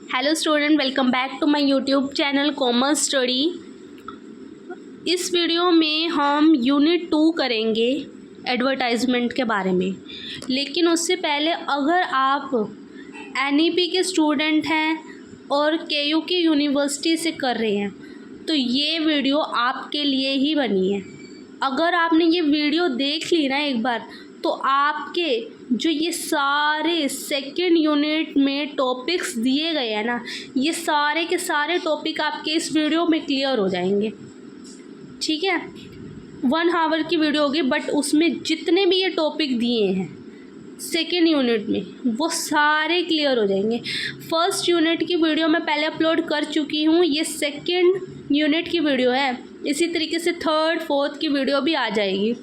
Hello student, welcome back to my YouTube channel commerce study. इस video में हम unit 2 करेंगे एडवर्टाइजमेंट के बारे में। लेकिन उससे पहले अगर आप एनईपी के स्टूडेंट हैं और केयूके यूनिवर्सिटी से कर रहे हैं तो ये वीडियो आपके लिए ही बनी है। अगर आपने ये वीडियो देख ली ना एक बार तो आपके जो ये सारे सेकेंड यूनिट में टॉपिक्स दिए गए हैं ना, ये सारे के सारे टॉपिक आपके इस वीडियो में क्लियर हो जाएंगे। ठीक है, 1 आवर की वीडियो होगी बट उसमें जितने भी ये टॉपिक दिए हैं सेकेंड यूनिट में वो सारे क्लियर हो जाएंगे। फर्स्ट यूनिट की वीडियो मैं पहले अपलोड कर चुकी हूँ, ये सेकेंड यूनिट की वीडियो है। इसी तरीके से थर्ड फोर्थ की वीडियो भी आ जाएगी।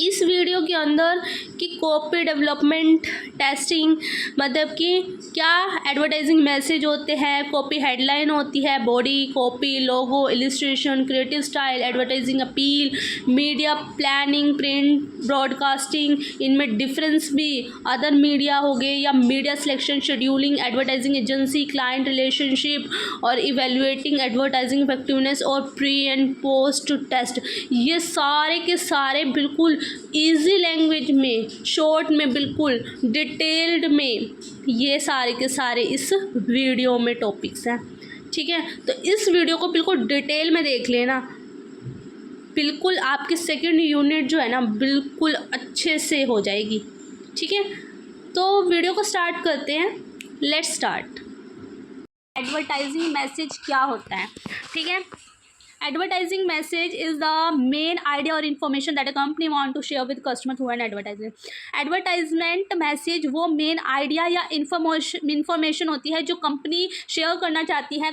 इस वीडियो के अंदर कि कॉपी डेवलपमेंट टेस्टिंग मतलब कि क्या एडवर्टाइजिंग मैसेज होते हैं, कॉपी हेडलाइन होती है, body copy, logo, illustration, creative style, advertising appeal, media planning, print, broadcasting, इनमें डिफरेंस भी, अदर मीडिया हो गए या media selection, scheduling, advertising agency, client relationship और इवेल्युएटिंग एडवर्टाइजिंग इफेक्टिवनेस और प्री एंड पोस्ट टेस्ट। ये सारे के सारे बिल्कुल इजी लैंग्वेज में, शॉर्ट में, बिल्कुल डिटेल्ड में ये सारे के सारे इस वीडियो में टॉपिक्स हैं। ठीक है, तो इस वीडियो को बिल्कुल डिटेल में देख लेना, बिल्कुल आपकी सेकंड यूनिट जो है ना बिल्कुल अच्छे से हो जाएगी। ठीक है, तो वीडियो को स्टार्ट करते हैं। Let's start. एडवर्टाइजिंग मैसेज क्या होता है? ठीक है, advertising message is the main idea or information that a company want to share with customer through an advertisement। Advertisement message वो मेन आइडिया या इंफॉर्मेशन होती है जो कंपनी शेयर करना चाहती है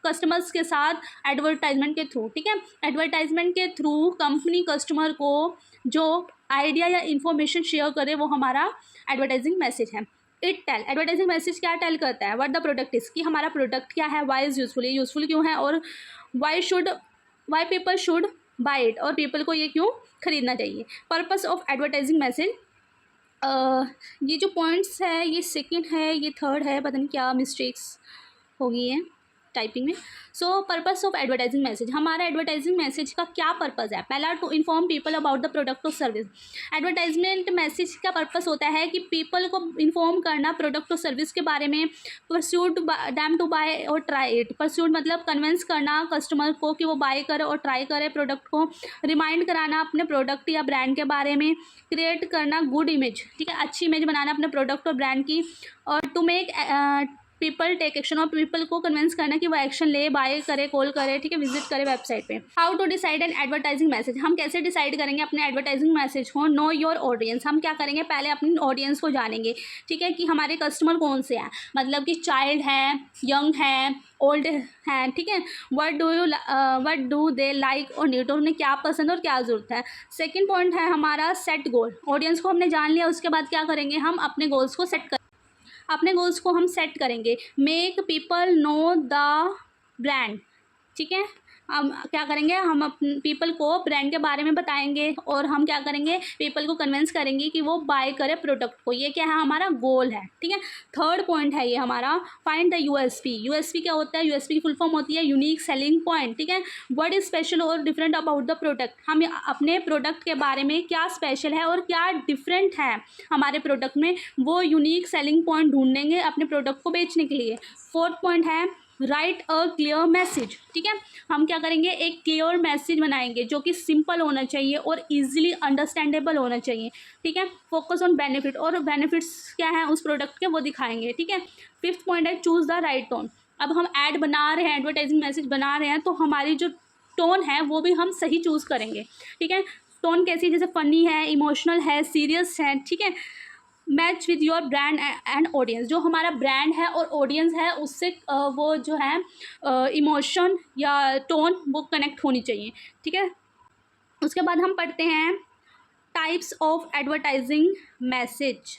कस्टमर्स के साथ एडवर्टाइजमेंट के थ्रू। ठीक है, एडवर्टाइजमेंट के थ्रू कंपनी कस्टमर को जो आइडिया या इंफॉर्मेशन शेयर करे वो हमारा एडवर्टाइजिंग मैसेज है। एडवर्टाइजिंग मैसेज क्या टेल करता है? व्हाट द प्रोडक्ट इज़, कि हमारा प्रोडक्ट क्या है, वाई इज़ यूजफुल, ये यूजफुल क्यों है, और why people should buy it, और पीपल को ये क्यों खरीदना चाहिए। पर्पस ऑफ एडवर्टाइजिंग मैसेज, ये जो पॉइंट्स है ये सेकंड है, ये थर्ड है, पता नहीं क्या मिस्टेक्स हो गई हैं टाइपिंग में। So purpose of advertising message, हमारा एडवर्टाइजिंग मैसेज का क्या पर्पस है? पहला, to inform people about the product और सर्विस। एडवर्टाइजमेंट मैसेज का पर्पस होता है कि पीपल को इन्फॉर्म करना प्रोडक्ट और सर्विस के बारे में। परस्यूड दैम टू बाय और ट्राई इट, परस्यूड मतलब कन्विंस करना कस्टमर को कि वो बाय करे और ट्राई करे प्रोडक्ट को। रिमाइंड कराना अपने प्रोडक्ट या ब्रांड के बारे में। क्रिएट करना गुड इमेज, ठीक है, अच्छी इमेज बनाना अपने प्रोडक्ट और ब्रांड की। और to make people take action, और पीपल को कन्विंस करना कि वो एक्शन ले, बाय करे, कॉल करे, ठीक है, विजिट करे वेबसाइट पे। How to decide an advertising message, हम कैसे डिसाइड करेंगे अपने एडवर्टाइजिंग मैसेज को? नो योर ऑडियंस, हम क्या करेंगे, पहले अपनी ऑडियंस को जानेंगे। ठीक है, कि हमारे कस्टमर कौन से हैं, मतलब कि चाइल्ड है, यंग है, ओल्ड हैं। ठीक है, वट डू दे लाइक और नीड, उन्हें क्या पसंद और क्या ज़रूरत है। सेकेंड पॉइंट है हमारा सेट गोल, ऑडियंस को हमने जान लिया, उसके बाद क्या करेंगे, हम अपने गोल्स को अपने गोल्स को हम सेट करेंगे। Make people know the brand, ठीक है, हम क्या करेंगे, हम पीपल को ब्रांड के बारे में बताएंगे और हम क्या करेंगे, पीपल को कन्विंस करेंगे कि वो बाय करे प्रोडक्ट को। ये क्या है, हमारा गोल है। ठीक है, थर्ड पॉइंट है ये हमारा फाइंड द यूएसपी। यूएसपी क्या होता है? यूएसपी की फुल फॉर्म होती है यूनिक सेलिंग पॉइंट। ठीक है, व्हाट इज स्पेशल और डिफरेंट अबाउट द प्रोडक्ट, हम अपने प्रोडक्ट के बारे में क्या स्पेशल है और क्या डिफरेंट है हमारे प्रोडक्ट में, वो यूनिक सेलिंग पॉइंट ढूंढेंगे अपने प्रोडक्ट को बेचने के लिए। फोर्थ पॉइंट है राइट अ क्लियर मैसेज। ठीक है, हम क्या करेंगे, एक क्लियर मैसेज बनाएंगे जो कि सिंपल होना चाहिए और इजीली अंडरस्टैंडेबल होना चाहिए। ठीक है, फोकस ऑन बेनिफिट, और बेनिफिट्स क्या है उस प्रोडक्ट के वो दिखाएंगे। ठीक है, फिफ्थ पॉइंट है चूज़ द राइट टोन। अब हम ऐड बना रहे हैं, एडवर्टाइजिंग मैसेज बना रहे हैं, तो हमारी जो टोन है वो भी हम सही चूज़ करेंगे। ठीक है, टोन कैसी, जैसे फ़नी है, इमोशनल है, सीरियस है। ठीक है, match with your brand and audience, जो हमारा ब्रांड है और ऑडियंस है उससे वो जो है इमोशन या टोन वो कनेक्ट होनी चाहिए। ठीक है, उसके बाद हम पढ़ते हैं types of advertising message.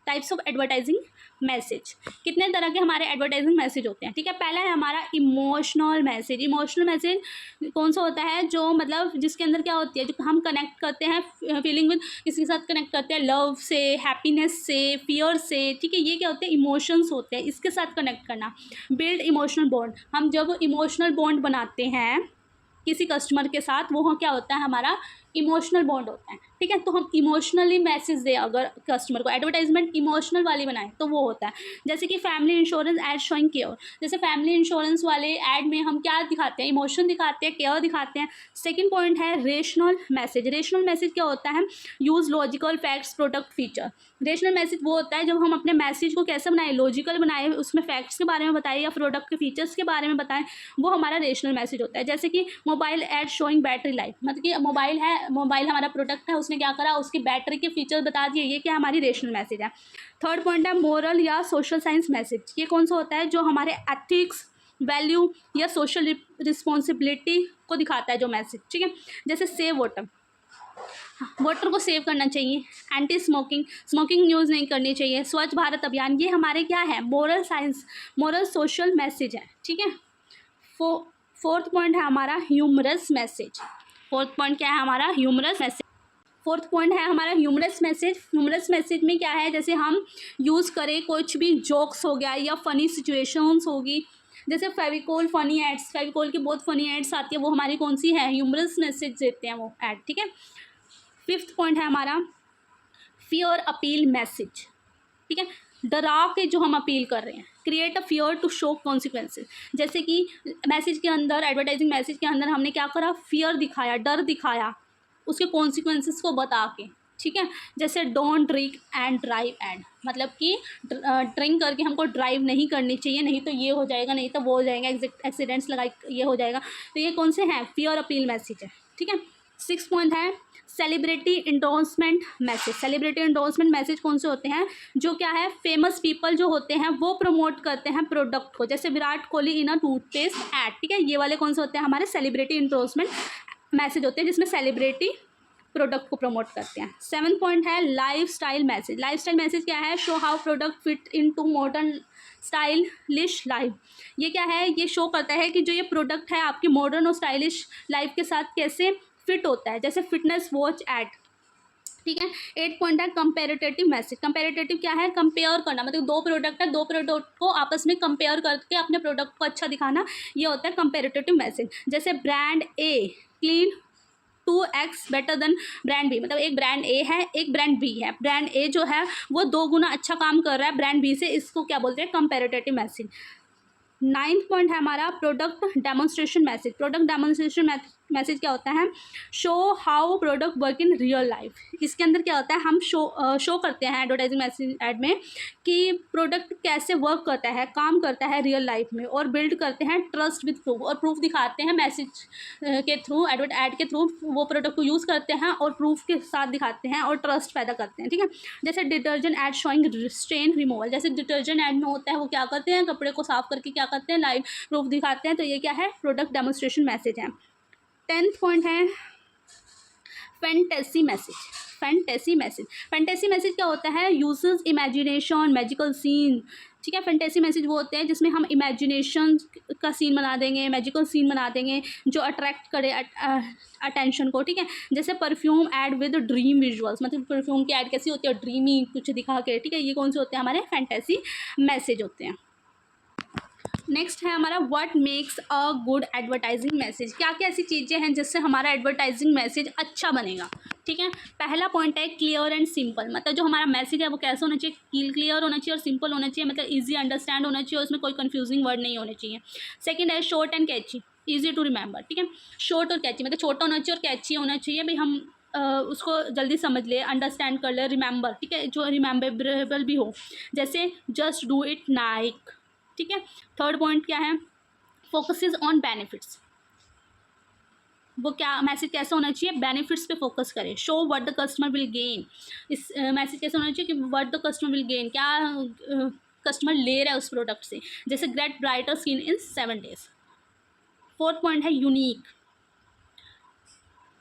Types of advertising message. कितने तरह के हमारे एडवर्टाइजिंग मैसेज होते हैं, ठीक है। पहला है हमारा इमोशनल मैसेज। इमोशनल मैसेज कौन सा होता है, जो मतलब जिसके अंदर क्या होती है, जो हम कनेक्ट करते हैं फीलिंग विद, किसी के साथ कनेक्ट करते हैं लव से, हैप्पीनेस से, फियर से, ठीक है। ये क्या होते हैं, इमोशंस होते हैं, इसके साथ कनेक्ट करना। बिल्ड इमोशनल बॉन्ड, हम जब इमोशनल बॉन्ड बनाते हैं किसी कस्टमर के साथ, वो क्या होता है, हमारा इमोशनल बॉन्ड होता है, ठीक है। तो हम इमोशनली मैसेज दें अगर कस्टमर को, एडवर्टाइजमेंट इमोशनल वाली बनाएं तो वो होता है। जैसे कि family insurance ad showing care, जैसे फैमिली इंश्योरेंस वाले एड में हम क्या दिखाते हैं, इमोशन दिखाते हैं, केयर दिखाते हैं। सेकेंड पॉइंट है रेशनल मैसेज। रेशनल मैसेज क्या होता है, use logical facts product feature. Rational message वो होता है जब हम अपने मैसेज को कैसे बनाएं, लॉजिकल बनाएं, उसमें फैक्ट्स के बारे में बताएं या प्रोडक्ट के फीचर्स के बारे में बताएं, वो हमारा रेशनल मैसेज होता है। जैसे कि mobile ad showing battery life, मतलब कि मोबाइल है, मोबाइल हमारा प्रोडक्ट है, उसने क्या करा, उसकी बैटरी के फीचर्स बता दिए, ये क्या हमारी रेशनल मैसेज है। थर्ड पॉइंट है मोरल या सोशल साइंस मैसेज। ये कौन सा होता है, जो हमारे एथिक्स, वैल्यू या सोशल रिस्पॉन्सिबिलिटी को दिखाता है जो मैसेज, ठीक है। जैसे सेव वाटर, वाटर को सेव करना चाहिए। एंटी स्मोकिंग, स्मोकिंग यूज़ नहीं करनी चाहिए। स्वच्छ भारत अभियान, ये हमारे क्या है, moral science, moral social message है, ठीक है। फोर्थ पॉइंट है हमारा ह्यूमरस मैसेज। फोर्थ पॉइंट क्या है हमारा, ह्यूमरस मैसेज। फोर्थ पॉइंट है हमारा ह्यूमरस मैसेज। ह्यूमरस मैसेज में क्या है, जैसे हम यूज़ करें कुछ भी जोक्स हो गया या फ़नी सिचुएशंस होगी, जैसे फेविकोल फ़नी एड्स, फेविकोल की बहुत फ़नी एड्स आती है, वो हमारी कौन सी है, ह्यूमरस मैसेज देते हैं वो एड, ठीक है। फिफ्थ पॉइंट है हमारा फियर अपील मैसेज, ठीक है। डरा के जो हम अपील कर रहे हैं, create a fear to show consequences. जैसे कि मैसेज के अंदर, एडवर्टाइजिंग मैसेज के अंदर हमने क्या करा, फियर दिखाया, डर दिखाया, उसके कॉन्सिक्वेंसेस को बता के, ठीक है। जैसे don't drink and drive ad, मतलब कि ड्रिंक करके हमको ड्राइव नहीं करनी चाहिए, नहीं तो ये हो जाएगा, नहीं तो वो हो जाएगा, एक्सीडेंट्स लगा ये हो जाएगा। तो ये कौन से हैं, फियर अपील मैसेज है, ठीक है। सिक्स पॉइंट है celebrity endorsement message. Celebrity endorsement message कौन से होते हैं, जो क्या है, फेमस पीपल जो होते हैं वो प्रमोट करते हैं प्रोडक्ट को, जैसे विराट कोहली इन अ टूथपेस्ट एड, ठीक है। ये वाले कौन से होते हैं, हमारे सेलिब्रिटी इंडोर्समेंट मैसेज होते हैं, जिसमें सेलिब्रिटी प्रोडक्ट को प्रमोट करते हैं। सेवन पॉइंट है life style message. Life style message क्या है, show how product fit into modern stylish life. ये क्या है, ये शो करता है कि जो ये प्रोडक्ट है आपकी मॉडर्न और स्टाइलिश लाइफ के साथ कैसे फिट होता है, जैसे फिटनेस वॉच एड, ठीक है। 8 पॉइंट है कंपेरेटिव मैसेज। कंपेरेटिव क्या है, कंपेयर करना, मतलब दो प्रोडक्ट है, दो प्रोडक्ट को आपस में कंपेयर करके अपने प्रोडक्ट को अच्छा दिखाना, ये होता है कंपेरेटिव मैसेज। जैसे brand A clean 2x better than brand B, मतलब एक ब्रांड ए है, एक ब्रांड बी है, ब्रांड ए जो है वो 2 गुना अच्छा काम कर रहा है ब्रांड बी से, इसको क्या बोलते हैं, कंपेरेटिव मैसेज। 9th पॉइंट है हमारा product demonstration message. Product demonstration message क्या होता है, show how product work in real life. इसके अंदर क्या होता है, हम शो करते हैं एडवर्टाइजिंग मैसेज ऐड में कि प्रोडक्ट कैसे वर्क करता है, काम करता है रियल लाइफ में, और बिल्ड करते हैं ट्रस्ट विद प्रूफ, और प्रूफ दिखाते हैं मैसेज के थ्रू, ऐड के थ्रू वो प्रोडक्ट को यूज़ करते हैं और प्रूफ के साथ दिखाते हैं और ट्रस्ट पैदा करते हैं, ठीक है। जैसे detergent add showing strain removal, जैसे डिटर्जेंट ऐड में होता है, वो क्या करते हैं, कपड़े को साफ करके क्या करते हैं, लाइव प्रूफ दिखाते हैं, तो ये क्या है, प्रोडक्ट डेमोन्स्ट्रेशन मैसेज है। 10th पॉइंट है fantasy message. Fantasy message, fantasy message क्या होता है, यूजेस इमेजिनेशन मैजिकल सीन, ठीक है। फैंटेसी मैसेज वो होते हैं जिसमें हम इमेजिनेशन का सीन बना देंगे, मैजिकल सीन बना देंगे जो अट्रैक्ट करे अटेंशन को, ठीक है। जैसे perfume add with dream visuals, मतलब परफ्यूम की ऐड कैसी होती है, ड्रीमी कुछ दिखा के, ठीक है। ये कौन से होते हैं, हमारे फैंटेसी मैसेज होते हैं। नेक्स्ट है हमारा what makes a good advertising message. क्या क्या ऐसी चीज़ें हैं जिससे हमारा एडवर्टाइजिंग मैसेज अच्छा बनेगा, ठीक है। पहला पॉइंट है क्लियर एंड सिंपल, मतलब जो हमारा मैसेज है वो कैसे होना चाहिए, क्लियर होना चाहिए और सिंपल होना चाहिए, मतलब इजी अंडरस्टैंड होना चाहिए, उसमें कोई कंफ्यूजिंग वर्ड नहीं होने चाहिए। सेकंड है short and catchy, easy to remember, ठीक है। शॉर्ट और कैची, मतलब छोटा होना चाहिए और कैची होना चाहिए, भाई हम उसको जल्दी समझ ले, अंडरस्टैंड कर ले, रिमेंबर, ठीक है, जो रिमेंबरेबल भी हो, जैसे जस्ट डू इट नाइक, ठीक है। थर्ड पॉइंट क्या है, फोकसेस ऑन बेनिफिट्स, वो क्या मैसेज कैसे होना चाहिए, बेनिफिट्स पे फोकस करें। Show what the customer will gain, इस मैसेज कैसे होना चाहिए कि what the customer will gain, क्या कस्टमर ले रहा है उस प्रोडक्ट से, जैसे get brighter skin in 7 days। Fourth point है यूनिक,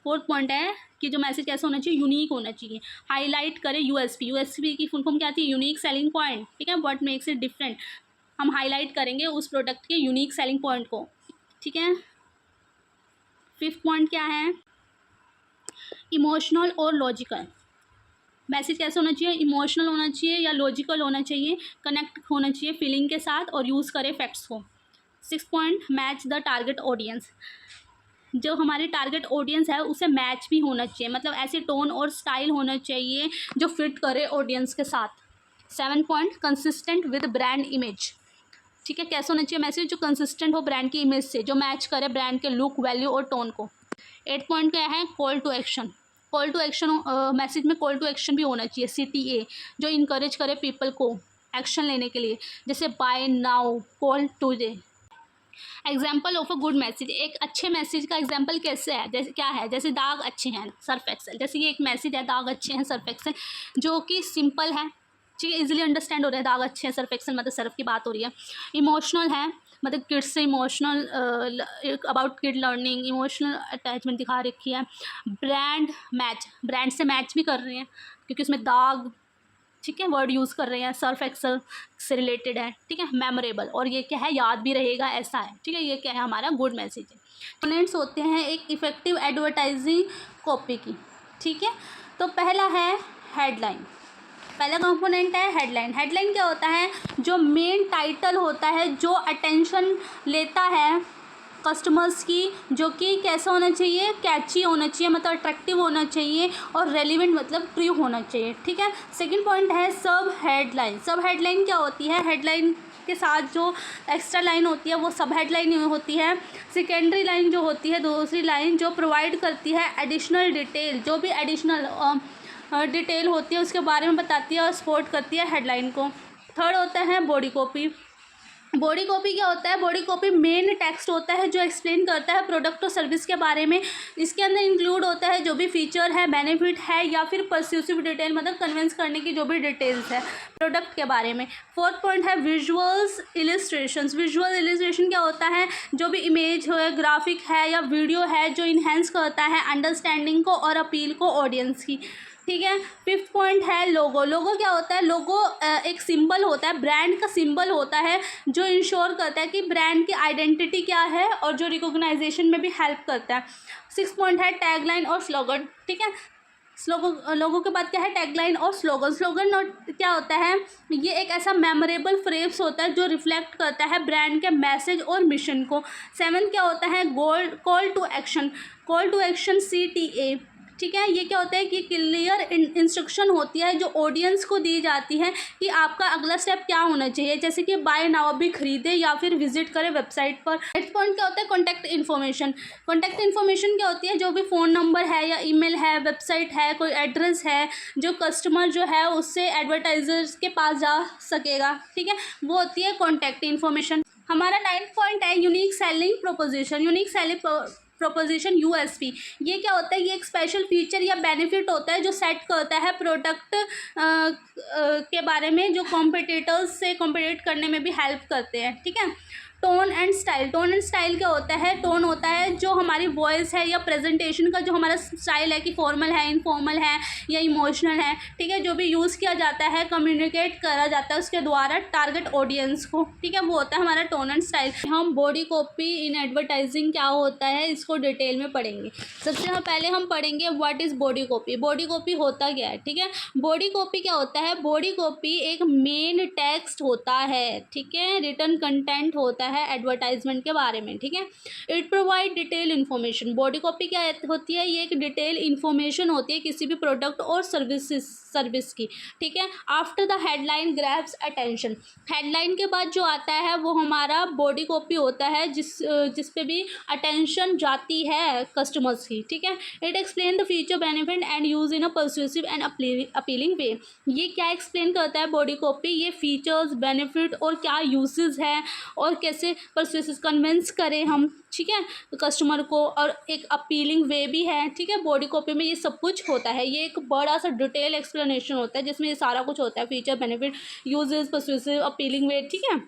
फोर्थ पॉइंट है कि जो मैसेज कैसा होना चाहिए, यूनिक होना चाहिए। हाईलाइट करें यूएसपी। यूएसपी की फुल फॉर्म क्या थी, यूनिक सेलिंग पॉइंट, ठीक है, व्हाट मेक्स इट डिफरेंट। हम हाईलाइट करेंगे उस प्रोडक्ट के यूनिक सेलिंग पॉइंट को, ठीक है। फिफ्थ पॉइंट क्या है, इमोशनल और लॉजिकल। मैसेज कैसा होना चाहिए, इमोशनल होना चाहिए या लॉजिकल होना चाहिए, कनेक्ट होना चाहिए फीलिंग के साथ और यूज़ करें फैक्ट्स को। Six point, match the target audience. जो हमारी टारगेट ऑडियंस है उसे मैच भी होना चाहिए, मतलब ऐसी टोन और स्टाइल होना चाहिए जो फिट करे ऑडियंस के साथ। Seven point, consistent with brand image, ठीक है, कैसा होना चाहिए मैसेज, जो कंसिस्टेंट हो ब्रांड की इमेज से, जो मैच करे ब्रांड के लुक, वैल्यू और टोन को। एट पॉइंट क्या है, call to action. Call to action, message में कॉल टू एक्शन भी होना चाहिए, CTA, जो इनकरेज करे पीपल को एक्शन लेने के लिए, जैसे buy now, call today. Example of a good message, एक अच्छे मैसेज का एग्जाम्पल कैसे है, जैसे क्या है, जैसे दाग अच्छे हैं सर्फ एक्सेल, जैसे ये एक मैसेज है, दाग अच्छे हैं सर्फ एक्सेल, जो कि सिंपल है, ठीक है, इजीली अंडरस्टैंड हो रहा है, दाग अच्छे हैं सर्फ एक्सेल, मतलब सर्फ की बात हो रही है। इमोशनल है, मतलब किड्स से emotional, about kid learning, emotional attachment दिखा रखी है। ब्रांड मैच, ब्रांड से मैच भी कर रहे हैं क्योंकि उसमें दाग, ठीक है, वर्ड यूज़ कर रहे हैं, सर्फ एक्सेल से रिलेटेड है, ठीक है। मेमोरेबल, और ये क्या है, याद भी रहेगा, ऐसा है, ठीक है, ये क्या है, हमारा गुड मैसेज है। कंपोनेंट्स होते हैं एक इफ़ेक्टिव एडवर्टाइजिंग कॉपी की, ठीक है। तो पहला है हेडलाइन, पहला कंपोनेंट है हेडलाइन। हेडलाइन क्या होता है, जो मेन टाइटल होता है, जो अटेंशन लेता है कस्टमर्स की, जो कि कैसा होना चाहिए, कैची होना चाहिए, मतलब अट्रैक्टिव होना चाहिए, और रेलिवेंट मतलब ट्रू होना चाहिए, ठीक है। सेकंड पॉइंट है सब हेडलाइन। सब हेडलाइन क्या होती है, हेडलाइन के साथ जो एक्स्ट्रा लाइन होती है वो सब हेडलाइन होती है। सेकेंडरी लाइन जो होती है, दूसरी लाइन जो प्रोवाइड करती है एडिशनल डिटेल, जो भी एडिशनल डिटेल होती है उसके बारे में बताती है और सपोर्ट करती है हेडलाइन को। थर्ड होता है बॉडी कॉपी। बॉडी कॉपी क्या होता है, बॉडी कॉपी मेन टेक्स्ट होता है जो एक्सप्लेन करता है प्रोडक्ट और सर्विस के बारे में। इसके अंदर इंक्लूड होता है जो भी फीचर है, बेनिफिट है, या फिर परस्यूसिव डिटेल, मतलब कन्विंस करने की जो भी डिटेल्स है प्रोडक्ट के बारे में। फोर्थ पॉइंट है विजुअल्स इलिस्ट्रेशंस। विजुअल इलिस्ट्रेशन क्या होता है, जो भी इमेज है, ग्राफिक है या वीडियो है, जो इन्हेंस करता है अंडरस्टैंडिंग को और अपील को ऑडियंस की, ठीक है। फिफ्थ पॉइंट है लोगो। लोगो क्या होता है, लोगो एक सिंबल होता है, ब्रांड का सिंबल होता है, जो इंश्योर करता है कि ब्रांड की आइडेंटिटी क्या है और जो रिकॉग्नाइजेशन में भी हेल्प करता है। सिक्स पॉइंट है टैगलाइन और स्लोगन, ठीक है। लोगों के बाद क्या है, टैगलाइन और स्लोगन। स्लोगन क्या होता है, ये एक ऐसा मेमोरेबल फ्रेज होता है जो रिफ्लेक्ट करता है ब्रांड के मैसेज और मिशन को। सेवन क्या होता है, call to action. Call to action CTA, ठीक है। ये क्या होता है कि क्लियर इंस्ट्रक्शन होती है जो ऑडियंस को दी जाती है कि आपका अगला स्टेप क्या होना चाहिए, जैसे कि बाय नाउ, अभी खरीदे या फिर विजिट करें वेबसाइट पर। नेक्स्ट पॉइंट क्या होता है, कॉन्टैक्ट इन्फॉर्मेशन। कॉन्टैक्ट इन्फॉर्मेशन क्या होती है, जो भी फ़ोन नंबर है या ईमेल है, वेबसाइट है, कोई एड्रेस है, जो कस्टमर जो है उससे एडवर्टाइजर्स के पास जा सकेगा, ठीक है, वो होती है कॉन्टैक्ट इन्फॉर्मेशन। हमारा 9th पॉइंट है unique selling proposition. Unique selling proposition USP, ये क्या होता है, ये एक स्पेशल फीचर या बेनिफिट होता है जो सेट करता है प्रोडक्ट के बारे में, जो कॉम्पिटिटर्स से कॉम्पिटिट करने में भी हेल्प करते हैं, ठीक है। Tone and style. Tone and style क्या होता है, टोन होता है जो हमारी वॉइस है या प्रेजेंटेशन का जो हमारा स्टाइल है, कि फॉर्मल है, इनफॉर्मल है या इमोशनल है, ठीक है, जो भी यूज़ किया जाता है, कम्युनिकेट करा जाता है उसके द्वारा टारगेट ऑडियंस को, ठीक है, वो होता है हमारा टोन एंड स्टाइल। हम बॉडी कॉपी इन एडवर्टाइजिंग क्या होता है इसको डिटेल में पढ़ेंगे। सबसे पहले हम पढ़ेंगे what is body copy. Body copy होता क्या है, ठीक है। बॉडी कॉपी क्या होता है, बॉडी कॉपी एक मेन टेक्स्ट होता है, ठीक है, रिटन कंटेंट होता है एडवर्टाइजमेंट के बारे में, ठीक है। It provide detail information. Body copy क्या होती है, ये एक डिटेल इन्फॉर्मेशन होती है किसी भी प्रोडक्ट और सर्विस की, ठीक है। After the headline grabs attention. Headline के बाद जो आता है वो हमारा बॉडी कॉपी होता है, जिस पे भी अटेंशन जाती है कस्टमर्स की, ठीक है। It explain the feature, benefit and use in a persuasive and appealing way. ये क्या एक्सप्लेन करता है बॉडी कॉपी, ये फीचर्स, बेनिफिट और क्या यूजेस है और कैसे परसुएसिव कन्विंस करें हम, ठीक है, कस्टमर को, और एक अपीलिंग वे भी है, ठीक है। बॉडी कॉपी में ये सब कुछ होता है, ये एक बड़ा सा डिटेल एक्सप्लेनेशन होता है जिसमें ये सारा कुछ होता है, feature, benefit, uses, persuasive, appealing way, ठीक है।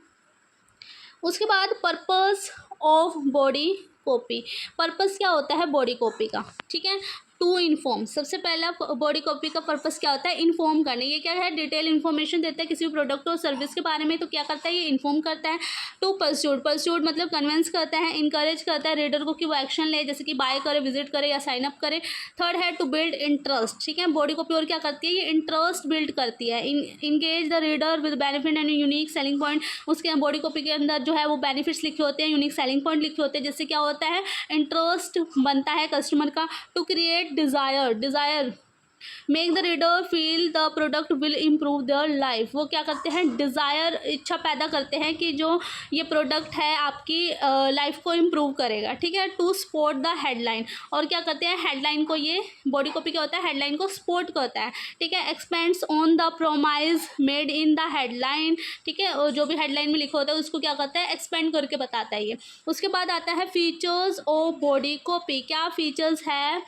उसके बाद purpose of body copy. Purpose क्या होता है बॉडी कॉपी का, ठीक है। टू इन्फॉर्म, सबसे पहला बॉडी कॉपी का पर्पस क्या होता है, इन्फॉर्म करने। ये क्या है, डिटेल इन्फॉर्मेशन देता है किसी भी प्रोडक्ट और सर्विस के बारे में, तो क्या करता है ये इन्फॉर्म करता है। टू परस्यूट, परस्यूट मतलब कन्विंस करता है, इंकरेज करता है रीडर को कि वो एक्शन ले, जैसे कि बाय करे, विजिट करे या साइन अप करे। थर्ड है टू बिल्ड इंटरेस्ट, ठीक है। बॉडी कॉपी और क्या करती है, ये इंटरेस्ट बिल्ड करती है। Engage the reader with benefit and unique selling point. उसके बॉडी कॉपी के अंदर जो है वो बेनिफिट्स लिखे होते हैं, यूनिक सेलिंग पॉइंट लिखे होते हैं, जिससे क्या होता है इंटरेस्ट बनता है कस्टमर का। To create desire, make the reader feel the product will improve their life. वो क्या करते हैं, डिज़ायर, इच्छा पैदा करते हैं कि जो ये प्रोडक्ट है आपकी लाइफ को इम्प्रूव करेगा, ठीक है। टू सपोर्ट द हेडलाइन, और क्या करते हैं हेडलाइन को, ये बॉडी कॉपी क्या होता है, हेडलाइन को सपोर्ट करता है, ठीक है। Expends on the promise made in the headline, ठीक है। और जो भी हेडलाइन में लिखा होता है उसको क्या करता है, एक्सपेंड करके बताता है ये। उसके बाद आता है फीचर्स ऑफ बॉडी कॉपी। क्या फीचर्स है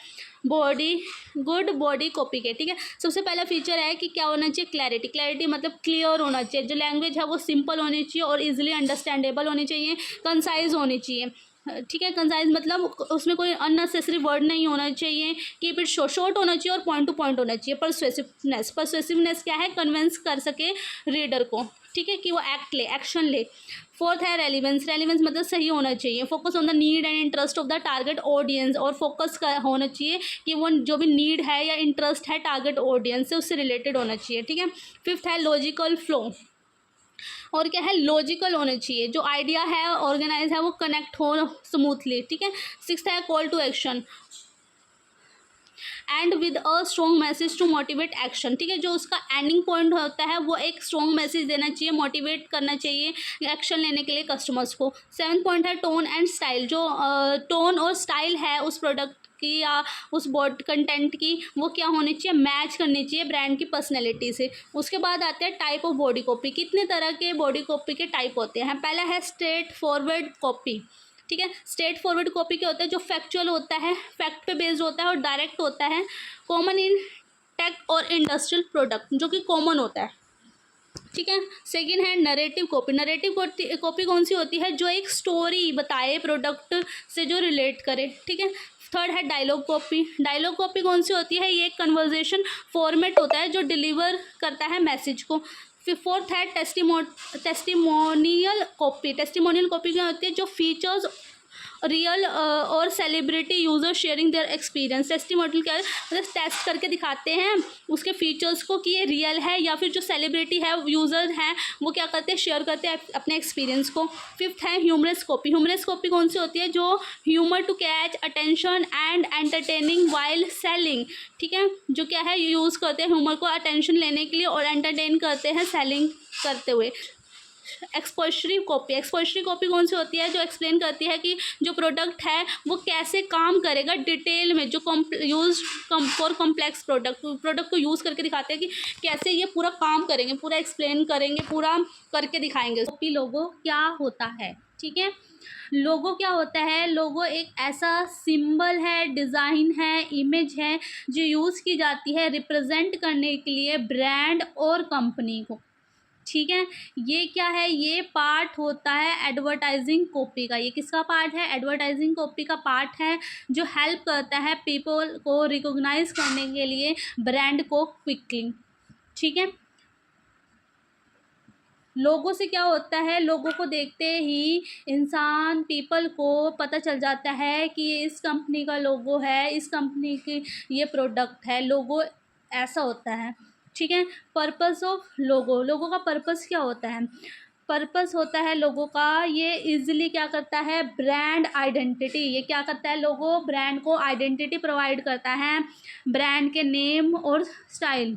गुड बॉडी कॉपी के, ठीक है। सबसे पहला फीचर है कि क्या होना चाहिए, क्लैरिटी। क्लैरिटी मतलब क्लियर होना चाहिए, जो लैंग्वेज है वो सिंपल होनी चाहिए और इजीली अंडरस्टैंडेबल होनी चाहिए। कंसाइज होनी चाहिए, ठीक है। कंसाइज मतलब उसमें कोई अननेसेसरी वर्ड नहीं होना चाहिए। कीप इट शॉर्ट होना चाहिए और पॉइंट टू पॉइंट होना चाहिए। परसुएसिवनेस क्या है, कन्विंस कर सके रीडर को, ठीक है, कि वो एक्शन ले। फोर्थ है रेलिवेंस मतलब सही होना चाहिए। Focus on the need and interest of the target audience, और फोकस होना चाहिए कि वो जो भी नीड है या इंटरेस्ट है टारगेट ऑडियंस से, उससे रिलेटेड होना चाहिए, ठीक है। फिफ्थ है लॉजिकल फ्लो, और क्या है, लॉजिकल होना चाहिए। जो आइडिया है ऑर्गेनाइज है वो कनेक्ट हो स्मूथली, ठीक है। सिक्स्थ है call to action end with a strong message to motivate action, ठीक है। जो उसका एंडिंग पॉइंट होता है वो एक स्ट्रॉन्ग मैसेज देना चाहिए, मोटिवेट करना चाहिए एक्शन लेने के लिए कस्टमर्स को। सेवन्थ पॉइंट है टोन एंड स्टाइल। जो टोन और स्टाइल है उस प्रोडक्ट की या उस बोर्ड कंटेंट की, वो क्या होनी चाहिए, मैच करनी चाहिए ब्रांड की पर्सनैलिटी से। उसके बाद आते हैं टाइप ऑफ बॉडी कॉपी। कितने तरह के बॉडी कॉपी के टाइप होते हैं। पहला है स्ट्रेट फॉरवर्ड कॉपी, ठीक है। स्ट्रेट फॉरवर्ड कॉपी क्या होता है, जो फैक्चुअल होता है, फैक्ट पे बेस्ड होता है और डायरेक्ट होता है। कॉमन इन टेक और इंडस्ट्रियल प्रोडक्ट, जो कि कॉमन होता है, ठीक है। सेकेंड है नरेटिव कॉपी। नरेटिव कॉपी कौन सी होती है, जो एक स्टोरी बताए प्रोडक्ट से, जो रिलेट करे, ठीक है। थर्ड है डायलॉग कॉपी। डायलॉग कॉपी कौन सी होती है, ये एक कन्वर्जेशन फॉर्मेट होता है जो डिलीवर करता है मैसेज को। फिर फोर्थ है टेस्टिमोनियल कॉपी। टेस्टिमोनियल कॉपी क्या होती है, जो फीचर्स रियल और celebrity user sharing their experience. Testimonial क्या है, मतलब टेस्ट करके दिखाते हैं उसके फीचर्स को कि ये रियल है, या फिर जो सेलिब्रिटी है यूज़र हैं वो क्या करते हैं, शेयर करते हैं अपने एक्सपीरियंस को। फिफ्थ है ह्यूमरस कॉपी। ह्यूमरस कॉपी कौन सी होती है, जो humour to catch attention and entertaining while selling, ठीक है। जो क्या है, यूज़ करते हैं ह्यूमर को अटेंशन लेने के लिए और एंटरटेन करते हैं सेलिंग करते हुए। Expository copy. एक्सपोजिटरी कॉपी कौन सी होती है, जो एक्सप्लेन करती है कि जो प्रोडक्ट है वो कैसे काम करेगा डिटेल में, जो फॉर कॉम्प्लेक्स प्रोडक्ट को यूज़ करके दिखाते हैं कि कैसे ये पूरा काम करेंगे, पूरा एक्सप्लेन करेंगे, पूरा करके दिखाएंगे। कॉपी लोगो क्या होता है, ठीक है। लोगो क्या होता है, लोगो एक ऐसा सिंबल है, डिज़ाइन है, इमेज है, जो यूज़ की जाती है रिप्रेजेंट करने के लिए ब्रांड और कंपनी को, ठीक है। ये क्या है, ये पार्ट होता है एडवर्टाइजिंग कॉपी का। ये किसका पार्ट है, एडवर्टाइजिंग कॉपी का पार्ट है, जो हेल्प करता है पीपल को रिकॉग्नाइज करने के लिए ब्रांड को क्विकली, ठीक है। लोगों से क्या होता है, लोगों को देखते ही इंसान पीपल को पता चल जाता है कि ये इस कंपनी का लोगो है, इस कंपनी की ये प्रोडक्ट है। लोगो ऐसा होता है, ठीक है। पर्पस ऑफ लोगो। लोगो का पर्पस क्या होता है, पर्पस होता है लोगों का, ये इजीली क्या करता है, ब्रांड आइडेंटिटी। ये क्या करता है, लोगो ब्रांड को आइडेंटिटी प्रोवाइड करता है, ब्रांड के नेम और स्टाइल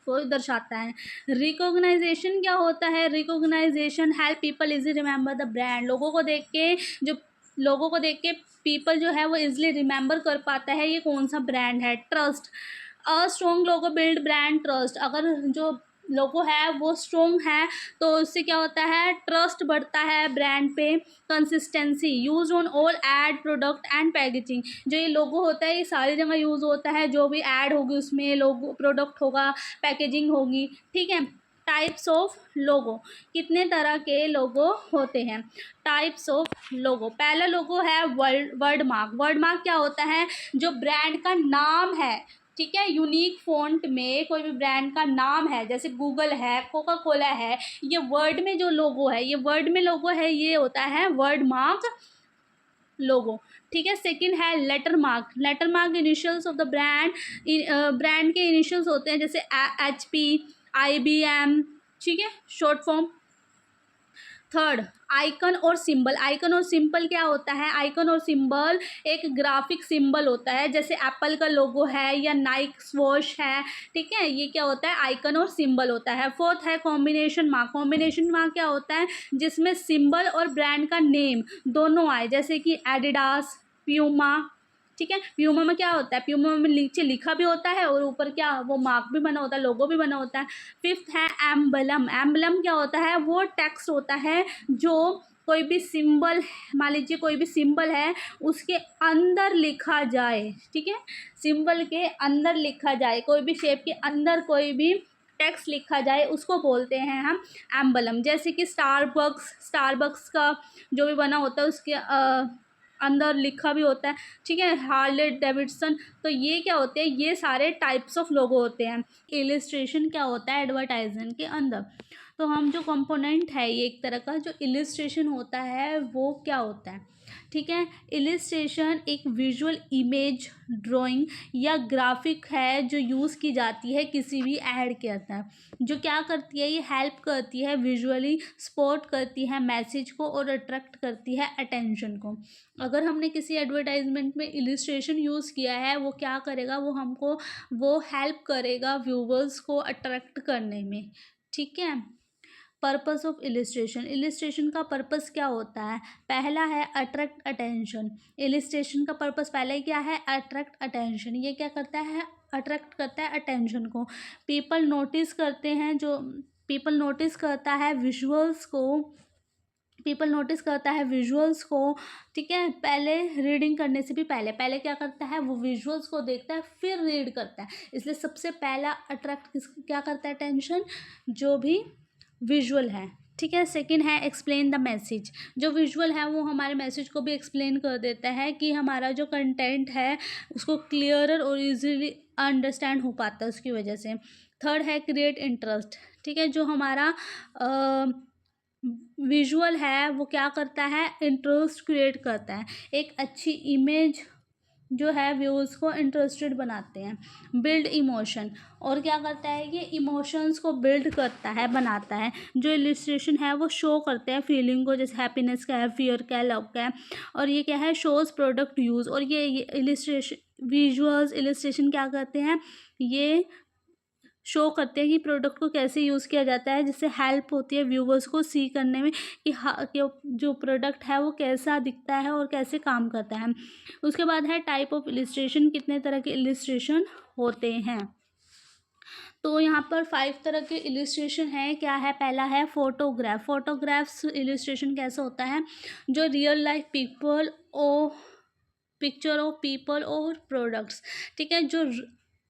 को दर्शाता है। रिकॉग्नाइजेशन क्या होता है, recognisation help people easy remember the brand. लोगों को देख के पीपल जो है वो इजीली रिमेंबर कर पाता है ये कौन सा ब्रांड है। Trust, a strong logo build brand trust. अगर जो लोगो है वो स्ट्रॉन्ग है तो उससे क्या होता है, ट्रस्ट बढ़ता है ब्रांड पे। Consistency, use on all ad product and packaging. जो ये लोगो होता है ये सारी जगह यूज़ होता है, जो भी ऐड होगी उसमें लोगो प्रोडक्ट होगा, पैकेजिंग होगी, ठीक है। टाइप्स ऑफ लोगो, कितने तरह के लोगो होते हैं। टाइप्स ऑफ लोगो, पहला लोगो है वर्ड मार्क। वर्ड मार्क क्या होता है, जो ब्रांड का नाम है, ठीक है, यूनिक फॉन्ट में कोई भी ब्रांड का नाम है, जैसे गूगल है, कोका कोला है, ये वर्ड में जो लोगो है, ये वर्ड में लोगो है, ये होता है वर्ड मार्क लोगो, ठीक है। सेकंड है letter mark. Letter mark initials of the brand, brand के इनिशियल्स होते हैं, जैसे HP, IBM, ठीक है, शॉर्ट फॉर्म। थर्ड आइकन और सिंबल। आइकन और सिंबल क्या होता है, आइकन और सिंबल एक ग्राफिक सिंबल होता है, जैसे एप्पल का लोगो है या नाइक स्वॉश है, ठीक है, ये क्या होता है, आइकन और सिंबल होता है। फोर्थ है कॉम्बिनेशन मार्क। कॉम्बिनेशन मार्क क्या होता है, जिसमें सिंबल और ब्रांड का नेम दोनों आए, जैसे कि एडिडास, प्यूमा, ठीक है। प्यूमा में क्या होता है, प्यूमा में नीचे लिखा भी होता है और ऊपर क्या, वो मार्क भी बना होता है, लोगो भी बना होता है। फिफ्थ है एम्बलम। एम्बलम क्या होता है, वो टेक्स्ट होता है जो कोई भी सिंबल, मान लीजिए कोई भी सिंबल है, उसके अंदर लिखा जाए, ठीक है, सिंबल के अंदर लिखा जाए, कोई भी शेप के अंदर कोई भी टेक्स्ट लिखा जाए, उसको बोलते हैं हम एम्बलम। जैसे कि स्टारबक्स का जो भी बना होता है, उसके अंदर लिखा भी होता है, ठीक है, हार्ले डेविडसन। तो ये क्या होते हैं, ये सारे टाइप्स ऑफ लोगो होते हैं। इलिस्ट्रेशन क्या होता है एडवर्टाइजमेंट के अंदर, तो हम जो कंपोनेंट है, ये एक तरह का जो इलिस्ट्रेशन होता है वो क्या होता है, ठीक है। इलिस्ट्रेशन एक विजुअल इमेज, ड्राइंग या ग्राफिक है जो यूज़ की जाती है किसी भी ऐड के अंदर, जो क्या करती है, ये हेल्प करती है, विजुअली सपोर्ट करती है मैसेज को और अट्रैक्ट करती है अटेंशन को। अगर हमने किसी एडवर्टाइजमेंट में इलिस्ट्रेशन यूज़ किया है, वो क्या करेगा, वो हमको वो हेल्प करेगा व्यूवर्स को अट्रैक्ट करने में, ठीक है। Purpose of illustration. इलिस्ट्रेशन का पर्पस क्या होता है, पहला है अट्रैक्ट अटेंशन। इलिस्ट्रेशन का पर्पस पहले ही क्या है, अट्रैक्ट अटेंशन। ये क्या करता है, अट्रैक्ट करता है अटेंशन को। पीपल नोटिस करते हैं, जो पीपल नोटिस करता है विजुअल्स को, पीपल नोटिस करता है विजुअल्स को, ठीक है, पहले रीडिंग करने से भी पहले पहले क्या करता है, वो विजुअल्स को देखता है फिर रीड करता है, इसलिए सबसे पहला अट्रैक्ट क्या करता है, अटेंशन, जो भी विजुअल है, ठीक है। सेकंड है एक्सप्लेन द मैसेज। जो विजुअल है वो हमारे मैसेज को भी एक्सप्लेन कर देता है कि हमारा जो कंटेंट है उसको क्लियरर और इजीली अंडरस्टैंड हो पाता है उसकी वजह से। थर्ड है क्रिएट इंटरेस्ट, ठीक है, जो हमारा विजुअल है वो क्या करता है, इंटरेस्ट क्रिएट करता है। एक अच्छी इमेज जो है व्यूअर्स को इंटरेस्टेड बनाते हैं। बिल्ड इमोशन, और क्या करता है, ये इमोशंस को बिल्ड करता है, बनाता है। जो इलिस्ट्रेशन है वो शो करते हैं फीलिंग को, जैसे हैप्पीनेस का है, फियर का है, लव का है। और ये क्या है, शोज प्रोडक्ट यूज़। और ये इलिस्ट्रेशन विजुअल्स इलिस्ट्रेशन क्या करते हैं, ये शो करते हैं कि प्रोडक्ट को कैसे यूज़ किया जाता है, जिससे हेल्प होती है व्यूवर्स को सी करने में कि हाँ, कि जो प्रोडक्ट है वो कैसा दिखता है और कैसे काम करता है। उसके बाद है टाइप ऑफ इलिस्ट्रेशन, कितने तरह के इलिस्ट्रेशन होते हैं। तो यहाँ पर 5 तरह के इलिस्ट्रेशन है। क्या है, पहला है फोटोग्राफ। फोटोग्राफ्स इलिस्ट्रेशन कैसा होता है, जो रियल लाइफ पीपल और पिक्चर ऑफ पीपल और प्रोडक्ट्स, ठीक है, जो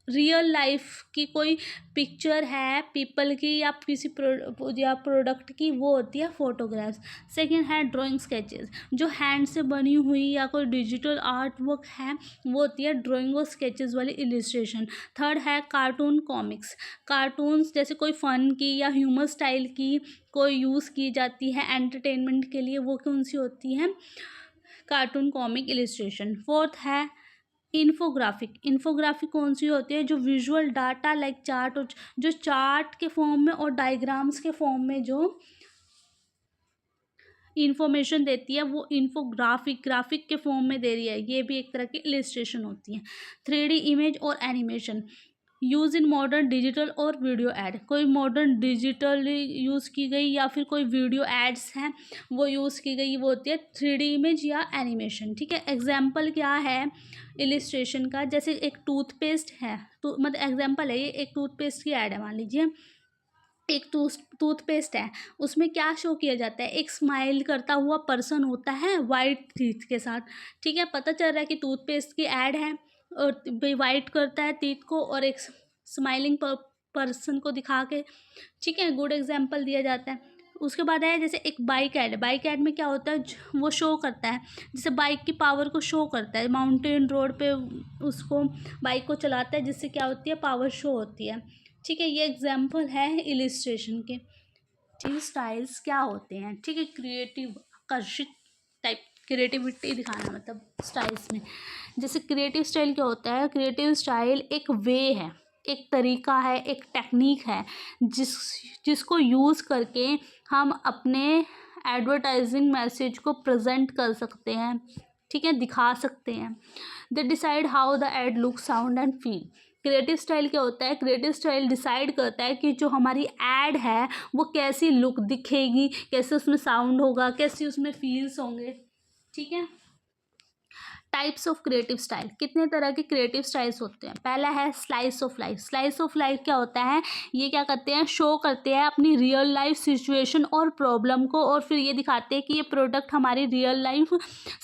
रियल लाइफ की कोई पिक्चर है पीपल की या किसी प्रोडक्ट की, वो होती है फोटोग्राफ्स। सेकंड है ड्राइंग स्केचेस, जो हैंड से बनी हुई या कोई डिजिटल आर्ट वर्क है वो होती है ड्राइंग और स्केचेस वाली इलिस्ट्रेशन। थर्ड है कार्टून कॉमिक्स। कार्टून्स जैसे कोई फन की या ह्यूमर स्टाइल की कोई यूज़ की जाती है एंटरटेनमेंट के लिए, वो कौन सी होती है, कार्टून कॉमिक इलिस्ट्रेशन। फोर्थ है इन्फोग्राफिक। इन्फोग्राफिक कौन सी होती है, जो विजुअल डाटा लाइक चार्ट, और जो चार्ट के फॉर्म में और डायग्राम्स के फॉर्म में जो इंफॉर्मेशन देती है वो ग्राफिक के फॉर्म में दे रही है, ये भी एक तरह की इलिस्ट्रेशन होती है। 3D इमेज और animation use in modern digital और वीडियो ऐड। कोई मॉडर्न डिजिटली यूज़ की गई या फिर कोई वीडियो एड्स हैं वो यूज़ की गई, वो होती है 3D इमेज या एनिमेशन, ठीक है। एग्जाम्पल क्या है इलिस्ट्रेशन का, जैसे एक टूथपेस्ट है, तो मतलब एग्जाम्पल है ये, एक टूथपेस्ट की ऐड है, मान लीजिए एक टूथपेस्ट है, उसमें क्या शो किया जाता है, एक स्माइल करता हुआ पर्सन होता है वाइट टीथ के साथ, ठीक है, पता चल रहा है कि टूथपेस्ट की ऐड है और वाइट करता है टीथ को, और एक स्माइलिंग पर्सन को दिखा के, ठीक है, गुड एग्जाम्पल दिया जाता है। उसके बाद है जैसे एक बाइक ऐड, बाइक ऐड में क्या होता है, वो शो करता है, जैसे बाइक की पावर को शो करता है, माउंटेन रोड पे उसको बाइक को चलाता है, जिससे क्या होती है, पावर शो होती है, ठीक है। ये एग्जाम्पल है इलिस्ट्रेशन के। ठीक, स्टाइल्स क्या होते हैं, ठीक है, क्रिएटिव, आकर्षित टाइप, क्रिएटिविटी दिखाना मतलब स्टाइल्स में। जैसे क्रिएटिव स्टाइल क्या होता है, क्रिएटिव स्टाइल एक वे है, एक तरीका है, एक टेक्निक है जिसको यूज़ करके हम अपने एडवर्टाइजिंग मैसेज को प्रेजेंट कर सकते हैं, ठीक है, दिखा सकते हैं। They decide how the ad look, sound and feel. Creative style क्या होता है, क्रिएटिव स्टाइल डिसाइड करता है कि जो हमारी एड है वो कैसी लुक दिखेगी, कैसे उसमें साउंड होगा, कैसे उसमें फील्स होंगे, ठीक है। टाइप्स ऑफ क्रिएटिव स्टाइल, कितने तरह के क्रिएटिव स्टाइल्स होते हैं। पहला है slice of life. Slice of life क्या होता है, ये क्या करते हैं, शो करते हैं अपनी रियल लाइफ सिचुएशन और प्रॉब्लम को, और फिर ये दिखाते हैं कि ये प्रोडक्ट हमारी रियल लाइफ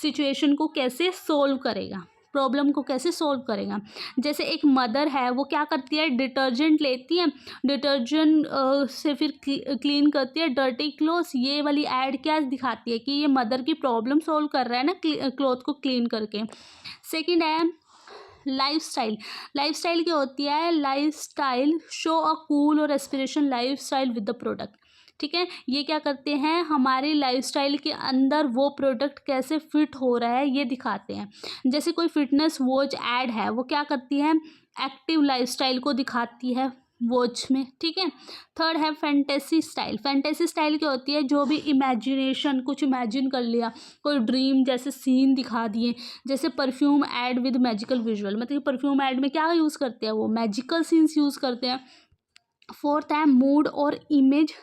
सिचुएशन को कैसे सोल्व करेगा, प्रॉब्लम को कैसे सोल्व करेगा। जैसे एक मदर है, वो क्या करती है, डिटर्जेंट लेती है, डिटर्जेंट से फिर क्लीन करती है डर्टी क्लोथ्स। ये वाली ऐड क्या दिखाती है कि ये मदर की प्रॉब्लम सोल्व कर रहा है ना, क्लॉथ को क्लीन करके। सेकंड है लाइफ स्टाइल। लाइफ स्टाइल क्या होती है, life style show a cool और aspiration life style with the product, ठीक है। ये क्या करते हैं, हमारी लाइफस्टाइल के अंदर वो प्रोडक्ट कैसे फिट हो रहा है ये दिखाते हैं। जैसे कोई फिटनेस वॉच ऐड है, वो क्या करती है, एक्टिव लाइफस्टाइल को दिखाती है वॉच में, ठीक है। थर्ड है फैंटेसी स्टाइल। फैंटेसी स्टाइल क्या होती है, जो भी इमेजिनेशन, कुछ इमेजिन कर लिया, कोई ड्रीम जैसे सीन दिखा दिए। जैसे perfume add with magical visual, मतलब परफ्यूम ऐड में क्या यूज़ करते हैं, वो मैजिकल सीन्स यूज़ करते हैं। फोर्थ है मूड और इमेज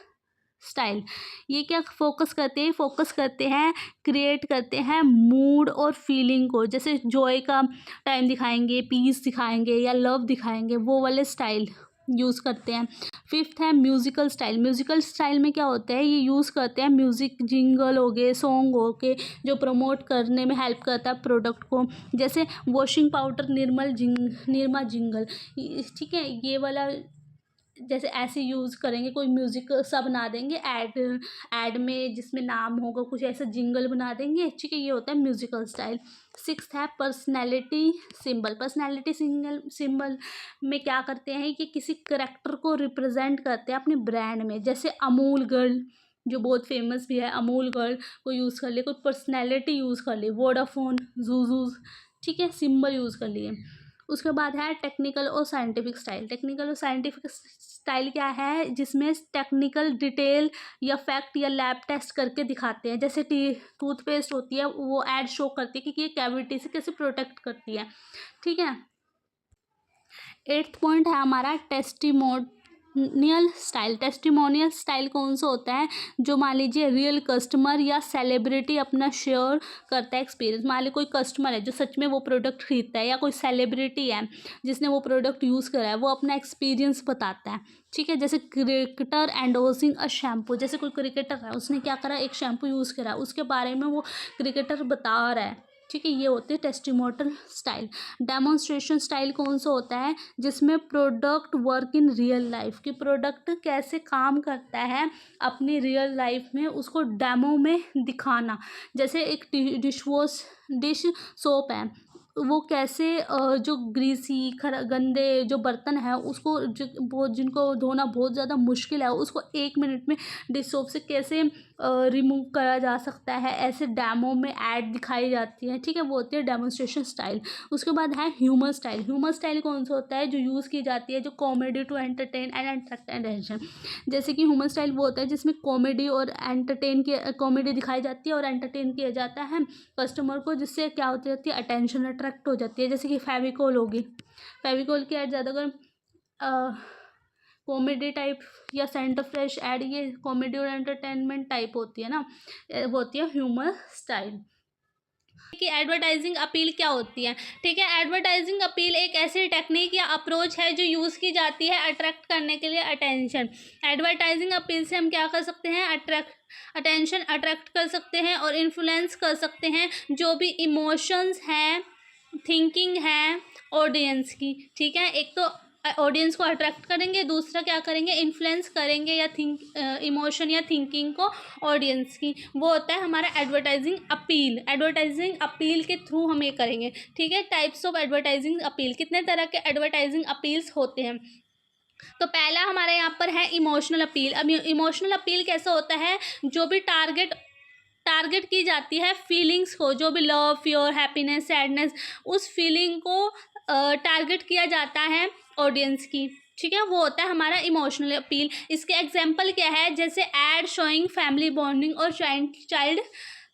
स्टाइल। ये क्या फोकस करते हैं, क्रिएट करते हैं मूड और फीलिंग को। जैसे जॉय का टाइम दिखाएंगे, पीस दिखाएंगे या लव दिखाएंगे, वो वाले स्टाइल यूज़ करते हैं। फिफ्थ है म्यूज़िकल स्टाइल। म्यूज़िकल स्टाइल में क्या होता है, ये यूज़ करते हैं म्यूज़िक, जिंगल हो गए, सॉन्ग हो के, जो प्रमोट करने में हेल्प करता है प्रोडक्ट को। जैसे वॉशिंग पाउडर निरमा जिंगल, ठीक है, ये वाला जैसे ऐसे यूज़ करेंगे, कोई म्यूज़िक सा बना देंगे ऐड में, जिसमें नाम होगा, कुछ ऐसा जिंगल बना देंगे, ठीक है, ये होता है म्यूज़िकल स्टाइल। सिक्स्थ है पर्सनैलिटी सिंबल। पर्सनैलिटी सिंबल में क्या करते हैं कि किसी करेक्टर को रिप्रेजेंट करते हैं अपने ब्रांड में। जैसे अमूल गर्ल, जो बहुत फेमस भी है, अमूल गर्ल को यूज़ कर लिए, कोई पर्सनैलिटी यूज़ कर ली, वोडाफोन, जूजूज, ठीक है, सिंबल यूज़ कर लिए। उसके बाद है टेक्निकल और साइंटिफिक स्टाइल। टेक्निकल और साइंटिफिक स्टाइल क्या है, जिसमें टेक्निकल डिटेल या फैक्ट या लैब टेस्ट करके दिखाते हैं। जैसे टूथपेस्ट होती है, वो ऐड शो करती है कि ये कैविटी से कैसे प्रोटेक्ट करती है, ठीक है। एट्थ पॉइंट है हमारा टेस्टिमोनियल स्टाइल। टेस्टिमोनियल स्टाइल कौन सा होता है, जो मान लीजिए रियल कस्टमर या सेलिब्रिटी अपना शेयर करता है एक्सपीरियंस। मान लीजिए कोई कस्टमर है जो सच में वो प्रोडक्ट खरीदता है, या कोई सेलिब्रिटी है जिसने वो प्रोडक्ट यूज़ करा है, वो अपना एक्सपीरियंस बताता है, ठीक है। जैसे क्रिकेटर एंडोर्सिंग अ शैम्पू। जैसे कोई क्रिकेटर है, उसने क्या करा, एक शैम्पू यूज़ करा, उसके बारे में वो क्रिकेटर बता रहा है, ठीक है, ये होते हैं टेस्टिमोनियल स्टाइल। डेमोन्स्ट्रेशन स्टाइल कौन सा होता है, जिसमें product work in real life, कि प्रोडक्ट कैसे काम करता है अपनी रियल लाइफ में, उसको डेमो में दिखाना। जैसे एक डिश सोप है, वो कैसे जो ग्रीसी गंदे जो बर्तन है, उसको जिनको धोना बहुत ज़्यादा मुश्किल है, उसको 1 मिनट में डिश सोप से कैसे रिमूव करा जा सकता है, ऐसे डेमो में ऐड दिखाई जाती है, ठीक है, वो होती है डेमोन्स्ट्रेशन स्टाइल। उसके बाद है ह्यूमर स्टाइल। ह्यूमर स्टाइल कौन सा होता है, जो यूज़ की जाती है, जो comedy to entertain and attract attention. जैसे कि ह्यूमर स्टाइल वो होता है जिसमें कॉमेडी और कॉमेडी दिखाई जाती है और एंटरटेन किया जाता है कस्टमर को, जिससे क्या होती जाती है, अटेंशन अट्रैक्ट हो जाती है। जैसे कि फेविकोल होगी, फेविकोल की ऐड ज़्यादातर कॉमेडी टाइप या सेंटर फ्रेश ऐड, ये कॉमेडी और एंटरटेनमेंट टाइप होती है ना, वो होती है ह्यूमर स्टाइल। कि एडवर्टाइजिंग अपील क्या होती है, ठीक है। एडवर्टाइजिंग अपील एक ऐसी टेक्निक या अप्रोच है जो यूज़ की जाती है अट्रैक्ट करने के लिए अटेंशन। एडवर्टाइजिंग अपील से हम क्या कर सकते हैं, अटेंशन अट्रैक्ट कर सकते हैं और इन्फ्लुएंस कर सकते हैं जो भी इमोशंस हैं, थिंकिंग है ऑडियंस की, ठीक है। एक तो ऑडियंस को अट्रैक्ट करेंगे, दूसरा क्या करेंगे, इन्फ्लुएंस करेंगे या इमोशन या थिंकिंग को ऑडियंस की, वो होता है हमारा एडवर्टाइजिंग अपील। एडवर्टाइजिंग अपील के थ्रू हम ये करेंगे। ठीक है, टाइप्स ऑफ एडवर्टाइजिंग अपील, कितने तरह के एडवर्टाइजिंग अपील्स होते हैं। तो पहला हमारे यहाँ पर है इमोशनल अपील। अब इमोशनल अपील कैसा होता है, जो भी टारगेट की जाती है फीलिंग्स को, जो भी लव, फियर, हैप्पीनेस, सैडनेस, उस फीलिंग को टारगेट किया जाता है ऑडियंस की। ठीक है, वो होता है हमारा इमोशनल अपील। इसके एग्जांपल क्या है, जैसे एड शोइंग फैमिली बॉन्डिंग और चाइल्ड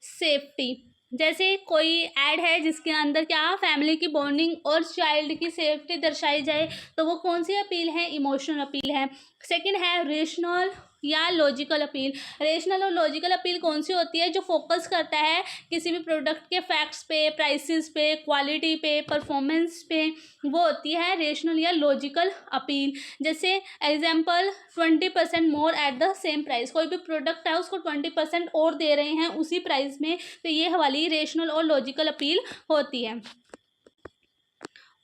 सेफ्टी। जैसे कोई ऐड है जिसके अंदर क्या फैमिली की बॉन्डिंग और चाइल्ड की सेफ्टी दर्शाई जाए, तो वो कौन सी अपील है, इमोशनल अपील है। सेकंड है रेशनल या लॉजिकल अपील। रेशनल और लॉजिकल अपील कौन सी होती है, जो फोकस करता है किसी भी प्रोडक्ट के फैक्ट्स पे, प्राइसेस पे, क्वालिटी पे, परफॉर्मेंस पे, वो होती है रेशनल या लॉजिकल अपील। जैसे example 20% more at the same price, कोई भी प्रोडक्ट है उसको 20% और दे रहे हैं उसी प्राइस में, तो ये वाली रेशनल और लॉजिकल अपील होती है।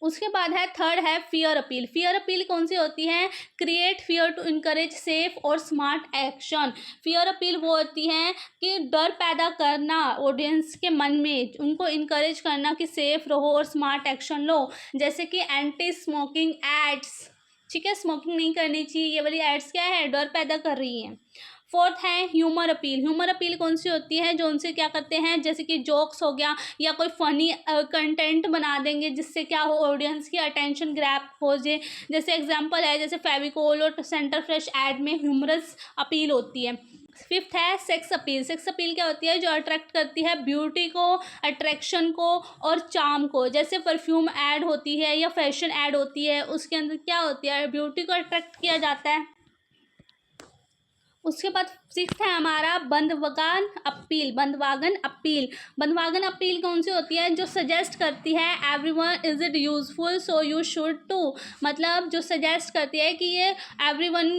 उसके बाद है थर्ड है फियर अपील। फियर अपील कौन सी होती है, create fear to encourage safe और स्मार्ट एक्शन। फियर अपील वो होती है कि डर पैदा करना ऑडियंस के मन में, उनको इनकरेज करना कि सेफ रहो और स्मार्ट एक्शन लो। जैसे कि एंटी स्मोकिंग एड्स, ठीक है, स्मोकिंग नहीं करनी चाहिए, ये वाली एड्स क्या है, डर पैदा कर रही हैं। फोर्थ है ह्यूमर अपील। ह्यूमर अपील कौन सी होती है, जो उनसे क्या करते हैं, जैसे कि जोक्स हो गया या कोई फनी कंटेंट बना देंगे जिससे क्या हो, ऑडियंस की अटेंशन ग्रैब हो जाए। जैसे एग्जांपल है, जैसे फेविकोल और सेंटर फ्रेश ऐड में ह्यूमरस अपील होती है। फिफ्थ है सेक्स अपील। सेक्स अपील क्या होती है, जो अट्रैक्ट करती है ब्यूटी को, अट्रैक्शन को और चार्म को। जैसे परफ्यूम ऐड होती है या फैशन ऐड होती है, उसके अंदर क्या होती है, ब्यूटी को अट्रैक्ट किया जाता है। उसके बाद सिक्स्थ है हमारा bandwagon appeal. Bandwagon appeal, bandwagon appeal कौन सी होती है, जो सजेस्ट करती है everyone is it useful so you should to. मतलब जो सजेस्ट करती है कि ये एवरीवन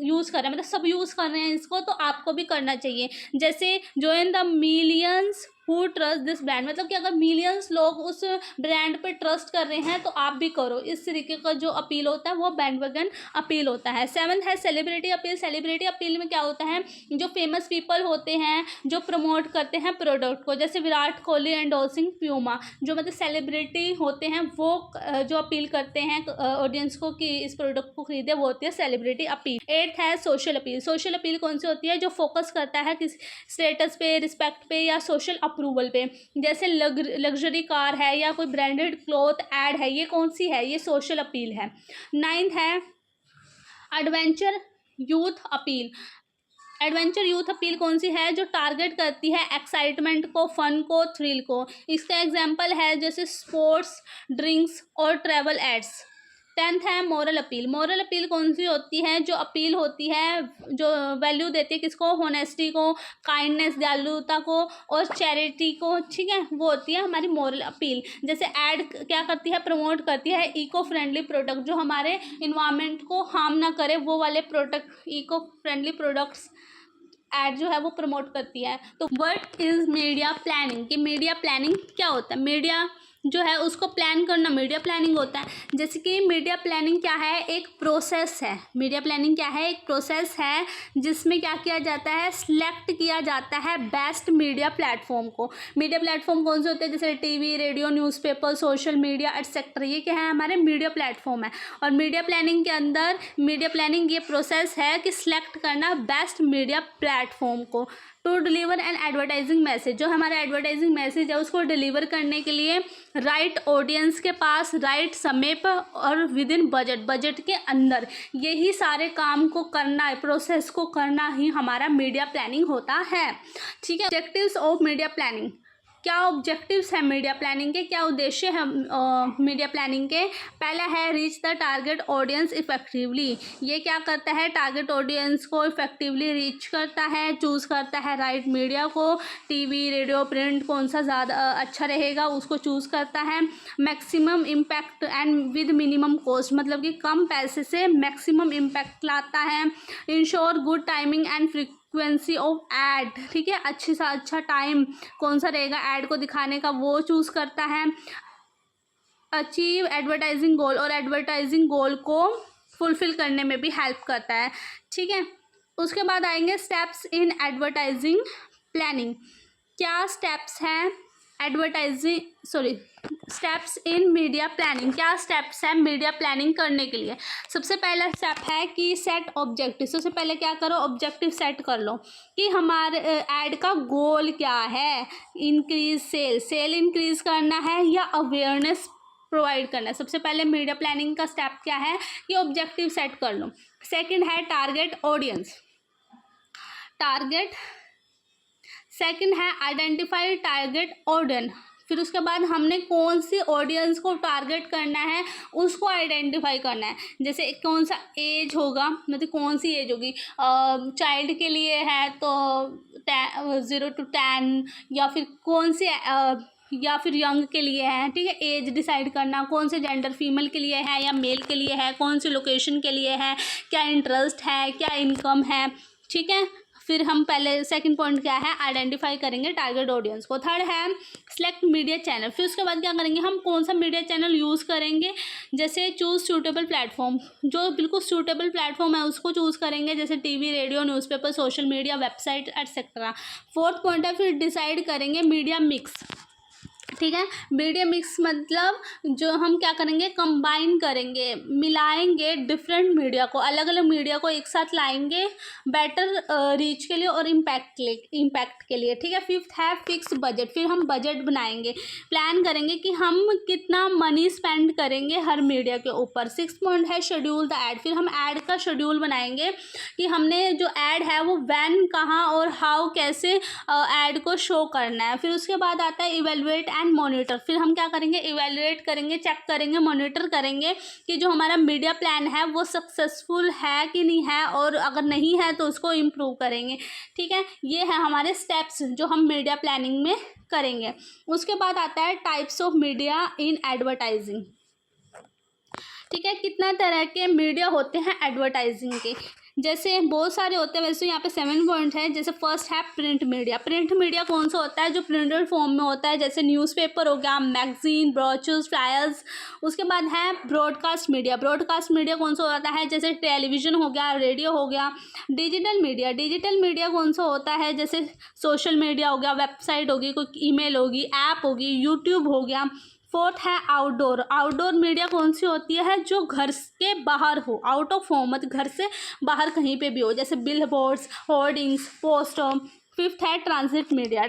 यूज़ कर रहे हैं, मतलब सब यूज़ कर रहे हैं इसको, तो आपको भी करना चाहिए। जैसे join the millions who trust this brand, मतलब कि अगर मिलियंस लोग उस ब्रांड पे ट्रस्ट कर रहे हैं तो आप भी करो। इस तरीके का जो अपील होता है वो बैंडवैगन अपील होता है। सेवंथ है सेलिब्रिटी अपील। सेलिब्रिटी अपील में क्या होता है, जो फेमस पीपल होते हैं जो प्रमोट करते हैं प्रोडक्ट को, जैसे विराट कोहली एंडोर्सिंग प्यूमा, जो मतलब सेलिब्रिटी होते हैं वो जो अपील करते हैं ऑडियंस को कि इस प्रोडक्ट को खरीदे, वो होती है सेलिब्रिटी अपील। एट्थ है सोशल अपील। सोशल अपील कौन सी होती है, जो फोकस करता है किसी स्टेटस पे, रिस्पेक्ट पे या सोशल अप्रूवल पे। जैसे लग्जरी कार है या कोई ब्रांडेड क्लॉथ ऐड है, ये कौन सी है, ये सोशल अपील है। नाइन्थ है adventure youth appeal. Adventure youth appeal कौन सी है, जो टारगेट करती है एक्साइटमेंट को, फन को, थ्रिल को। इसका एग्जांपल है जैसे स्पोर्ट्स ड्रिंक्स और ट्रैवल एड्स। टेंथ है मॉरल अपील। मॉरल अपील कौन सी होती है, जो अपील होती है, जो वैल्यू देती है किसको, होनेस्टी को, काइंडनेस, दयालुता को और चैरिटी को। ठीक है, वो होती है हमारी मॉरल अपील। जैसे ऐड क्या करती है, प्रमोट करती है इको फ्रेंडली प्रोडक्ट, जो हमारे इन्वायरमेंट को हार्म ना करे, वो वाले product, eco friendly products ad जो है वो प्रमोट करती है। तो व्हाट इज़ मीडिया प्लानिंग, कि मीडिया प्लानिंग क्या होता है, मीडिया जो है उसको प्लान करना मीडिया प्लानिंग होता है। जैसे कि मीडिया प्लानिंग क्या है, एक प्रोसेस है। मीडिया प्लानिंग क्या है, एक प्रोसेस है जिसमें क्या किया जाता है, सिलेक्ट किया जाता है बेस्ट मीडिया प्लेटफॉर्म को। मीडिया प्लेटफॉर्म कौन से होते हैं, जैसे TV, radio, newspaper, social media etcetera, ये क्या है, हमारे मीडिया प्लेटफॉर्म है। और मीडिया प्लानिंग के अंदर मीडिया प्लानिंग ये प्रोसेस है कि सिलेक्ट करना बेस्ट मीडिया प्लेटफॉर्म को to deliver an advertising message, जो हमारा एडवर्टाइजिंग मैसेज है उसको डिलीवर करने के लिए राइट ऑडियंस के पास, राइट समय पर और विद इन बजट के अंदर, यही सारे काम को करना है, प्रोसेस को करना ही हमारा मीडिया प्लानिंग होता है। ठीक है, ऑब्जेक्टिव्स ऑफ मीडिया प्लानिंग, क्या ऑब्जेक्टिव्स हैं मीडिया प्लानिंग के, क्या उद्देश्य है मीडिया प्लानिंग के। पहला है reach the target audience effectively. ये क्या करता है, टारगेट ऑडियंस को इफेक्टिवली रीच करता है, चूज़ करता है राइट मीडिया को, टीवी, रेडियो, प्रिंट कौन सा ज़्यादा अच्छा रहेगा उसको चूज़ करता है। Maximum impact and with minimum cost, मतलब कि कम पैसे से मैक्सिमम इम्पैक्ट लाता है। Ensure good timing and frequency of add, ठीक है, अच्छी सा अच्छा टाइम कौन सा रहेगा ऐड को दिखाने का, वो चूज़ करता है। अचीव एडवर्टाइजिंग गोल, और एडवर्टाइजिंग गोल को फुलफिल करने में भी हेल्प करता है, ठीक है। उसके बाद आएंगे स्टेप्स इन एडवर्टाइजिंग प्लानिंग। क्या स्टेप्स हैं स्टेप्स इन मीडिया प्लानिंग, क्या स्टेप्स हैं मीडिया प्लानिंग करने के लिए। सबसे पहला स्टेप है कि सेट ऑब्जेक्टिव। सबसे पहले क्या करो, ऑब्जेक्टिव सेट कर लो कि हमारे ऐड का गोल क्या है। इंक्रीज सेल इंक्रीज करना है या अवेयरनेस प्रोवाइड करना है। सबसे पहले मीडिया प्लानिंग का स्टेप क्या है कि ऑब्जेक्टिव सेट कर लो। सेकंड है टारगेट ऑडियंस, सेकंड है आइडेंटिफाई टारगेट ऑडियंस। फिर उसके बाद हमने कौन सी ऑडियंस को टारगेट करना है उसको आइडेंटिफाई करना है। जैसे कौन सा एज होगा, मतलब कौन सी एज होगी, चाइल्ड के लिए है तो 0 to 10, या फिर कौन सी या फिर यंग के लिए है, ठीक है। एज डिसाइड करना, कौन से जेंडर, फीमेल के लिए है या मेल के लिए है, कौन सी लोकेशन के लिए है, क्या इंटरेस्ट है, क्या इनकम है, ठीक है। फिर हम पहले सेकंड पॉइंट क्या है, आइडेंटिफाई करेंगे टारगेट ऑडियंस को। थर्ड है सिलेक्ट मीडिया चैनल। फिर उसके बाद क्या करेंगे, हम कौन सा मीडिया चैनल यूज़ करेंगे। जैसे चूज़ सूटेबल प्लेटफॉर्म, जो बिल्कुल सूटेबल प्लेटफॉर्म है उसको चूज़ करेंगे, जैसे TV, radio, newspaper, social media, website etcetera. Fourth point है फिर डिसाइड करेंगे मीडिया मिक्स, ठीक है। मीडिया मिक्स मतलब जो हम क्या करेंगे, कंबाइन करेंगे, मिलाएंगे डिफरेंट मीडिया को, अलग अलग मीडिया को एक साथ लाएंगे बेटर रीच के लिए और इम्पैक्ट के लिए, ठीक है। फिफ्थ है फिक्स बजट। फिर हम बजट बनाएंगे, प्लान करेंगे कि हम कितना मनी स्पेंड करेंगे हर मीडिया के ऊपर। सिक्स पॉइंट है शेड्यूल द ऐड। फिर हम ऐड का शेड्यूल बनाएंगे कि हमने जो ऐड है वो व्हेन, कहाँ और हाउ, कैसे ऐड को शो करना है। फिर उसके बाद आता है इवेलुएट एंड मॉनिटर। फिर हम क्या करेंगे, इवेलुएट करेंगे, चेक करेंगे, मॉनिटर करेंगे कि जो हमारा मीडिया प्लान है वो सक्सेसफुल है कि नहीं है, और अगर नहीं है तो उसको इम्प्रूव करेंगे, ठीक है। ये है हमारे स्टेप्स जो हम मीडिया प्लानिंग में करेंगे। उसके बाद आता है types of media in advertising, ठीक है। कितना तरह के मीडिया होते हैं एडवर्टाइजिंग के, जैसे बहुत सारे होते हैं, वैसे यहाँ पे 7 पॉइंट है। जैसे फर्स्ट है प्रिंट मीडिया। प्रिंट मीडिया कौन सा होता है, जो प्रिंटेड फॉर्म में होता है, जैसे न्यूज़पेपर हो गया, मैगजीन, ब्रोचर्स, फ्लायर्स। उसके बाद है ब्रॉडकास्ट मीडिया। ब्रॉडकास्ट मीडिया कौन सा होता है, जैसे टेलीविज़न हो गया, रेडियो हो गया। डिजिटल मीडिया कौन सा होता है, जैसे सोशल मीडिया हो गया, वेबसाइट होगी, कोई ईमेल होगी, ऐप होगी, यूट्यूब हो गया। फोर्थ है आउटडोर मीडिया कौन सी होती है, जो घर के बाहर हो, आउट ऑफ होम, मतलब घर से बाहर कहीं पे भी हो, जैसे bill boards, hoardings, poster. Fifth है ट्रांजिट मीडिया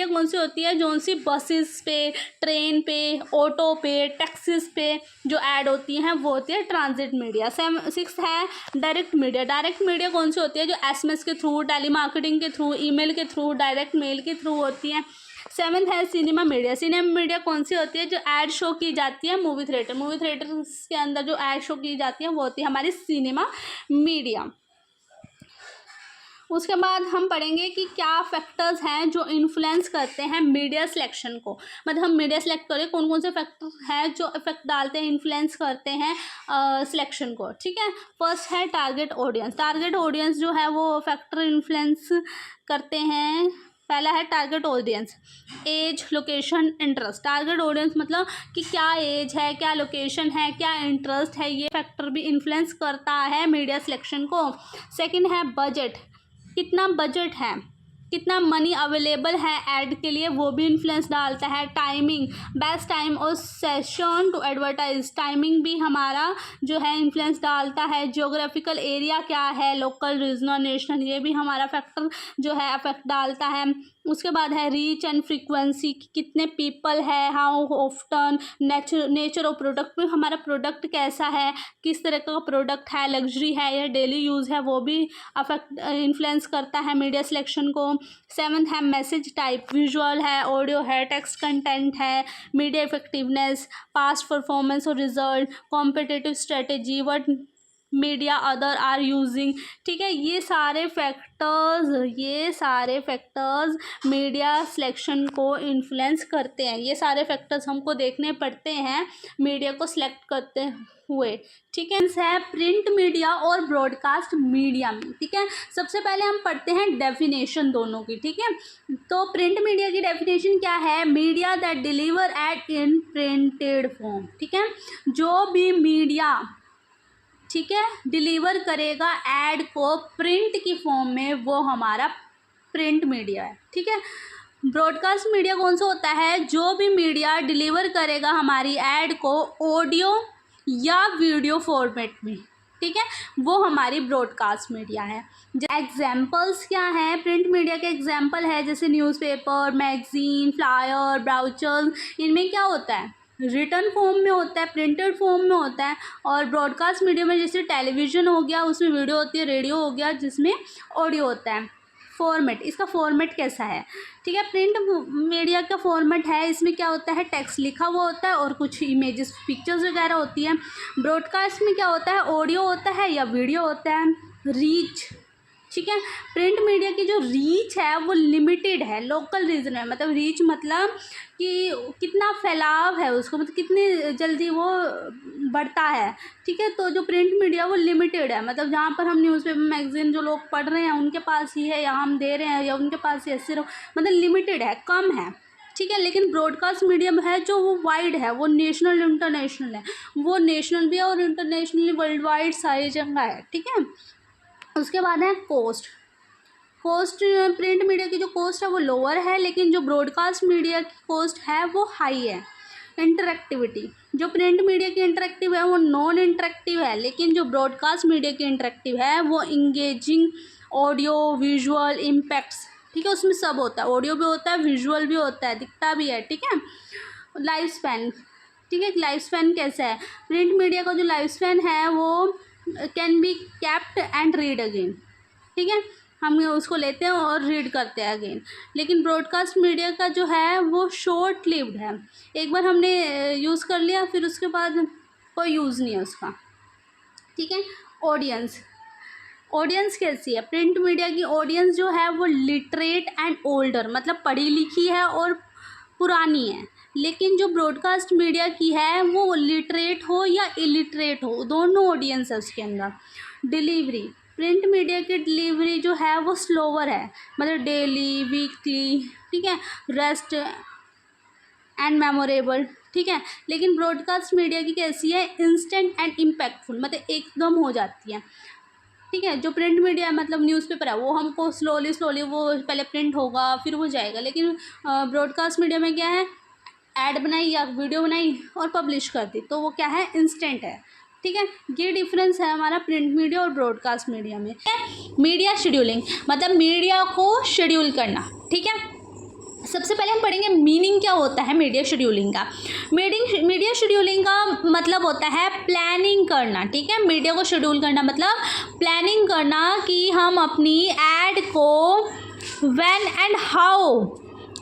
कौन सी होती है, जो सी बसेस पे, ट्रेन पे, ऑटो पे, टैक्सीज पे जो ऐड होती हैं वो होती है ट्रांजिट मीडिया। सिक्स है डायरेक्ट मीडिया कौन सी होती है, जो SMS के थ्रू, टेली मार्केटिंग के थ्रू, ईमेल के थ्रू, डायरेक्ट मेल के थ्रू होती है। सेवन्थ है सिनेमा मीडिया कौन सी होती है, जो ऐड शो की जाती है मूवी थिएटर के अंदर जो ऐड शो की जाती है वो होती है हमारी सिनेमा मीडिया। उसके बाद हम पढ़ेंगे कि क्या फैक्टर्स हैं जो इन्फ्लुएंस करते हैं मीडिया सिलेक्शन को, मतलब हम मीडिया सेलेक्ट करें कौन कौन से फैक्टर हैं जो इफेक्ट डालते हैं, इन्फ्लुएंस करते हैं सिलेक्शन को, ठीक है। फर्स्ट है टारगेट ऑडियंस जो है वो फैक्टर इन्फ्लुएंस करते हैं। पहला है target audience, age, location, interest. Target audience मतलब कि क्या एज है, क्या लोकेशन है, क्या इंटरेस्ट है, ये फैक्टर भी इन्फ्लुएंस करता है मीडिया सिलेक्शन को। सेकंड है बजट, कितना बजट है, कितना मनी अवेलेबल है ऐड के लिए, वो भी इन्फ्लुएंस डालता है। टाइमिंग, बेस्ट टाइम और सेशन टू एडवर्टाइज, टाइमिंग भी हमारा जो है इन्फ्लुएंस डालता है। जियोग्राफिकल एरिया क्या है, लोकल, रीजनल, नेशनल, ये भी हमारा फैक्टर जो है अफेक्ट डालता है। उसके बाद है रीच एंड फ्रीक्वेंसी, कितने पीपल है, how often, nature of product में हमारा प्रोडक्ट कैसा है, किस तरह का प्रोडक्ट है, लग्जरी है या डेली यूज़ है, वो भी अफेक्ट इन्फ्लुएंस करता है मीडिया सिलेक्शन को। सेवन्थ है मैसेज टाइप, विजुअल है, ऑडियो है, टेक्स्ट कंटेंट है। मीडिया इफेक्टिवनेस, पास्ट परफॉर्मेंस और result, competitive strategy, what media other are using, ठीक है। ये सारे फैक्टर्स मीडिया सिलेक्शन को इन्फ्लुएंस करते हैं। ये सारे फैक्टर्स हमको देखने पड़ते हैं मीडिया को सिलेक्ट करते हुए, ठीक है प्रिंट मीडिया और ब्रॉडकास्ट मीडिया में, ठीक है। सबसे पहले हम पढ़ते हैं डेफिनेशन दोनों की, ठीक है। तो प्रिंट मीडिया की डेफिनेशन क्या है? Media that deliver ad in printed form, ठीक है। जो भी मीडिया, ठीक है, डिलीवर करेगा एड को प्रिंट की फॉर्म में, वो हमारा प्रिंट मीडिया है, ठीक है। ब्रॉडकास्ट मीडिया कौन सा होता है? जो भी मीडिया डिलीवर करेगा हमारी एड को ऑडियो या वीडियो फॉर्मेट में, ठीक है, वो हमारी ब्रॉडकास्ट मीडिया है। एग्जाम्पल्स क्या हैं? प्रिंट मीडिया के एग्जाम्पल है जैसे न्यूज़पेपर, मैगजीन, फ्लायर, ब्राउचर्स। इनमें क्या होता है? रिटर्न फॉर्म में होता है, प्रिंटेड फॉर्म में होता है। और ब्रॉडकास्ट मीडिया में जैसे टेलीविज़न हो गया, उसमें वीडियो होती है, रेडियो हो गया जिसमें ऑडियो होता है। फॉर्मेट, इसका फॉर्मेट कैसा है? ठीक है, प्रिंट मीडिया का फॉर्मेट है, इसमें क्या होता है? टेक्स्ट लिखा हुआ होता है और कुछ इमेजेस, पिक्चर्स वगैरह होती है। ब्रॉडकास्ट में क्या होता है? ऑडियो होता है या वीडियो होता है। रीच, ठीक है, प्रिंट मीडिया की जो रीच है वो लिमिटेड है, लोकल रीजन है। मतलब रीच मतलब कि कितना फैलाव है उसको, मतलब कितनी जल्दी वो बढ़ता है, ठीक है। तो जो प्रिंट मीडिया वो लिमिटेड है, मतलब जहाँ पर हम न्यूज़पेपर, मैगजीन जो लोग पढ़ रहे हैं उनके पास ही है, या हम दे रहे हैं या उनके पास ही है, सिर्फ मतलब लिमिटेड है, कम है, ठीक है। लेकिन ब्रॉडकास्ट मीडियम है जो वो वाइड है, वो नेशनल इंटरनेशनल है, वो नेशनल भी है और इंटरनेशनली वर्ल्ड वाइड सारी जगह है, ठीक है। उसके बाद है कॉस्ट। प्रिंट मीडिया की जो कॉस्ट है वो लोअर है, लेकिन जो ब्रॉडकास्ट मीडिया की कॉस्ट है वो हाई है। इंटरेक्टिविटी, जो प्रिंट मीडिया की इंटरेक्टिव है वो नॉन इंटरेक्टिव है, लेकिन जो ब्रॉडकास्ट मीडिया की इंटरेक्टिव है वो इंगेजिंग ऑडियो विजुअल इम्पैक्ट्स, ठीक है, उसमें सब होता है, ऑडियो भी होता है, विजुअल भी होता है, दिखता भी है, ठीक है। लाइफ स्पैन, ठीक है, लाइफ स्पैन कैसा है? प्रिंट मीडिया का जो लाइफ स्पैन है वो can be kept and read again, ठीक है, हम उसको लेते हैं और रीड करते हैं अगेन। लेकिन ब्रॉडकास्ट मीडिया का जो है वो शॉर्ट लिव्ड है, एक बार हमने यूज़ कर लिया फिर उसके बाद कोई यूज़ नहीं है उसका, ठीक है। ऑडियंस कैसी है? प्रिंट मीडिया की ऑडियंस जो है वो लिटरेट एंड ओल्डर, मतलब पढ़ी लिखी है और पुरानी है। लेकिन जो ब्रॉडकास्ट मीडिया की है वो लिटरेट हो या इलिटरेट हो, दोनों ऑडियंस है उसके अंदर। डिलीवरी, प्रिंट मीडिया की डिलीवरी जो है वो स्लोवर है, मतलब डेली, वीकली, ठीक है, रेस्ट एंड मेमोरेबल, ठीक है। लेकिन ब्रॉडकास्ट मीडिया की कैसी है? इंस्टेंट एंड इम्पैक्टफुल, मतलब एकदम हो जाती है, ठीक है। जो प्रिंट मीडिया है मतलब न्यूज़पेपर है वो हमको स्लोली वो पहले प्रिंट होगा फिर वो जाएगा, लेकिन ब्रॉडकास्ट मीडिया में क्या है? ऐड बनाई या वीडियो बनाई और पब्लिश कर दी, तो वो क्या है? इंस्टेंट है, ठीक है। ये डिफरेंस है हमारा प्रिंट मीडिया और ब्रॉडकास्ट मीडिया में। मीडिया शेड्यूलिंग, मतलब मीडिया को शेड्यूल करना, ठीक है। सबसे पहले हम पढ़ेंगे मीनिंग क्या होता है मीडिया शेड्यूलिंग का। मीडिया शेड्यूलिंग का मतलब होता है प्लानिंग करना, ठीक है। मीडिया को शेड्यूल करना मतलब प्लानिंग करना कि हम अपनी ऐड को व्हेन एंड हाउ,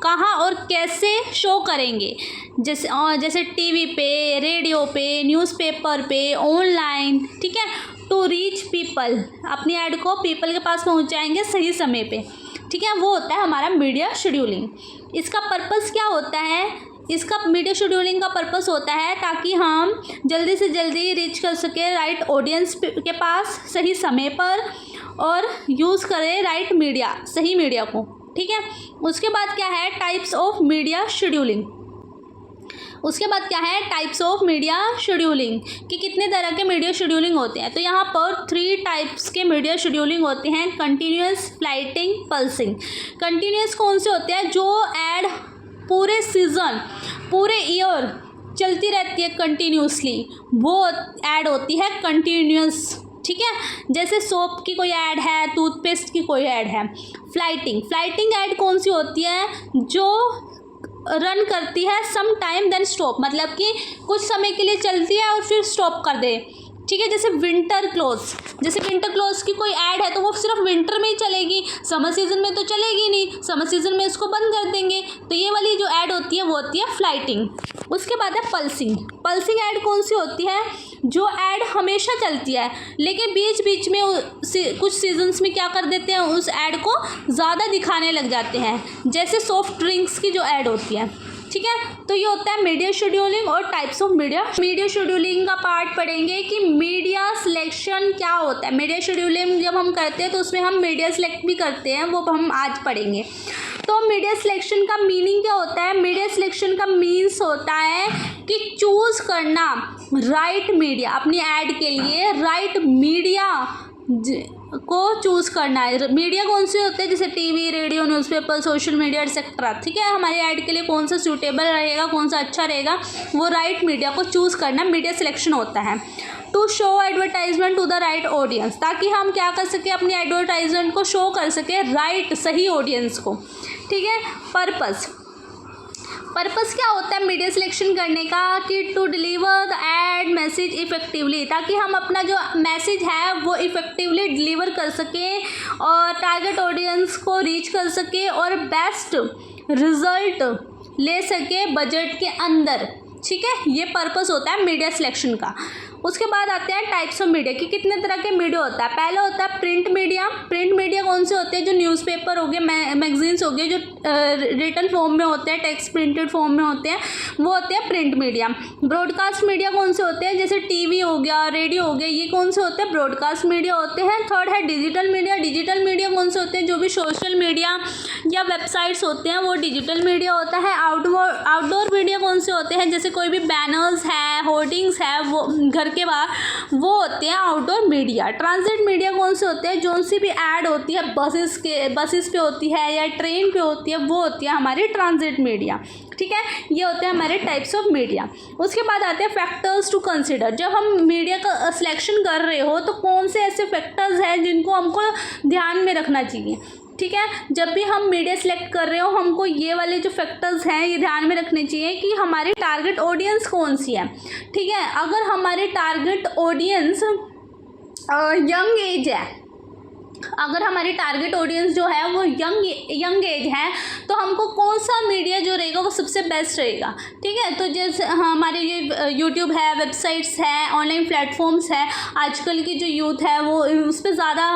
कहाँ और कैसे शो करेंगे, जैसे टीवी पे, रेडियो पे, न्यूज़पेपर पे, ऑनलाइन, ठीक है, टू रीच पीपल, अपनी ऐड को पीपल के पास पहुंचाएंगे सही समय पे, ठीक है। वो होता है हमारा मीडिया शेड्यूलिंग। इसका पर्पस क्या होता है? इसका मीडिया शेड्यूलिंग का पर्पस होता है ताकि हम जल्दी से जल्दी रीच कर सके राइट ऑडियंस के पास सही समय पर, और यूज़ करें राइट मीडिया, सही मीडिया को, ठीक है। उसके बाद क्या है? Types of media scheduling. कि कितने तरह के मीडिया शेड्यूलिंग होते हैं। तो यहाँ पर 3 टाइप्स के मीडिया शेड्यूलिंग होते हैं: कंटिन्यूस, फ्लाइटिंग, पल्सिंग। कंटिन्यूस कौन से होते हैं? जो ऐड पूरे सीज़न, पूरे ईयर चलती रहती है कंटिन्यूसली, वो ऐड होती है कंटिन्यूस, ठीक है। जैसे सोप की कोई ऐड है, टूथपेस्ट की कोई ऐड है। फ्लाइटिंग ऐड कौन सी होती है? जो रन करती है सम टाइम देन स्टॉप, मतलब कि कुछ समय के लिए चलती है और फिर स्टॉप कर दे, ठीक है। जैसे विंटर क्लोथ्स, जैसे विंटर क्लोथ्स की कोई ऐड है तो वो सिर्फ विंटर में ही चलेगी, समर सीजन में तो चलेगी नहीं, समर सीजन में इसको बंद कर देंगे। तो ये वाली जो ऐड होती है वो होती है फ्लाइटिंग। उसके बाद है पल्सिंग। पल्सिंग ऐड कौन सी होती है? जो ऐड हमेशा चलती है लेकिन बीच बीच में कुछ सीजन्स में क्या कर देते हैं, उस ऐड को ज़्यादा दिखाने लग जाते हैं, जैसे सॉफ्ट ड्रिंक्स की जो ऐड होती है। ठीक है, तो ये होता है मीडिया शेड्यूलिंग और types of media. Media scheduling का पार्ट पढ़ेंगे कि मीडिया सिलेक्शन क्या होता है। मीडिया शेड्यूलिंग जब हम करते हैं तो उसमें हम मीडिया सिलेक्ट भी करते हैं, वो हम आज पढ़ेंगे। तो मीडिया सिलेक्शन का मीनिंग क्या होता है? मीडिया सिलेक्शन का मीन्स होता है कि चूज़ करना राइट मीडिया, अपनी ऐड के लिए राइट मीडिया को चूज़ करना है। मीडिया कौन से होते हैं? जैसे TV, radio, newspaper, social media etcetera. ठीक है, हमारे ऐड के लिए कौन सा सूटेबल रहेगा, कौन सा अच्छा रहेगा, वो राइट मीडिया को चूज़ करना मीडिया सिलेक्शन होता है। To show advertisement to the right audience, ताकि हम क्या कर सकें, अपनी एडवर्टाइजमेंट को शो कर सकें राइट सही ऑडियंस को। ठीक है। पर्पस क्या होता है मीडिया सिलेक्शन करने का? कि to deliver the ad message effectively, ताकि हम अपना जो मैसेज है वो इफेक्टिवली डिलीवर कर सकें और टारगेट ऑडियंस को रीच कर सकें और बेस्ट रिजल्ट ले सके बजट के अंदर। ठीक है, ये पर्पस होता है मीडिया सिलेक्शन का। उसके बाद आते हैं टाइप्स ऑफ मीडिया कि कितने तरह के मीडिया होता है। पहला होता है प्रिंट मीडिया। प्रिंट मीडिया कौन से होते हैं? जो न्यूज़पेपर हो गए, मैगजीन्स हो गए, जो रिटन फॉर्म में होते हैं, टेक्स्ट प्रिंटेड फॉर्म में होते हैं, वो होते हैं प्रिंट मीडिया। ब्रॉडकास्ट मीडिया कौन से होते हैं? जैसे टीवी हो गया, रेडियो हो गया, ये कौन से होते हैं? ब्रॉडकास्ट मीडिया होते हैं। थर्ड है डिजिटल मीडिया। डिजिटल मीडिया कौन से होते हैं? जो भी सोशल मीडिया या वेबसाइट्स होते हैं वो डिजिटल मीडिया होता है। आउटडोर मीडिया कौन से होते हैं? जैसे कोई भी बैनर्स है, होर्डिंग्स है, वो घर के बाहर, वो होते हैं आउटडोर मीडिया। ट्रांजिट मीडिया कौन से होते हैं? जो सी भी ऐड होती है बसेस पे होती है या ट्रेन पे होती है, वो होती है हमारी ट्रांजिट मीडिया। ठीक है, ये होते हैं हमारे टाइप्स ऑफ मीडिया। उसके बाद आते हैं फैक्टर्स टू कंसिडर। जब हम मीडिया का सिलेक्शन कर रहे हो तो कौन से ऐसे फैक्टर्स हैं जिनको हमको ध्यान में रखना चाहिए। ठीक है, जब भी हम मीडिया सेलेक्ट कर रहे हो हमको ये वाले जो फैक्टर्स हैं ये ध्यान में रखने चाहिए कि हमारी टारगेट ऑडियंस कौन सी है। ठीक है, अगर हमारे टारगेट ऑडियंस यंग एज है, अगर हमारी टारगेट ऑडियंस जो है वो यंग एज है तो हमको कौन सा मीडिया जो रहेगा वो सबसे बेस्ट रहेगा। ठीक है, तो जैसे हमारे ये यूट्यूब है, वेबसाइट्स है, ऑनलाइन प्लेटफॉर्म्स है, आजकल की जो यूथ है वो उस पर ज़्यादा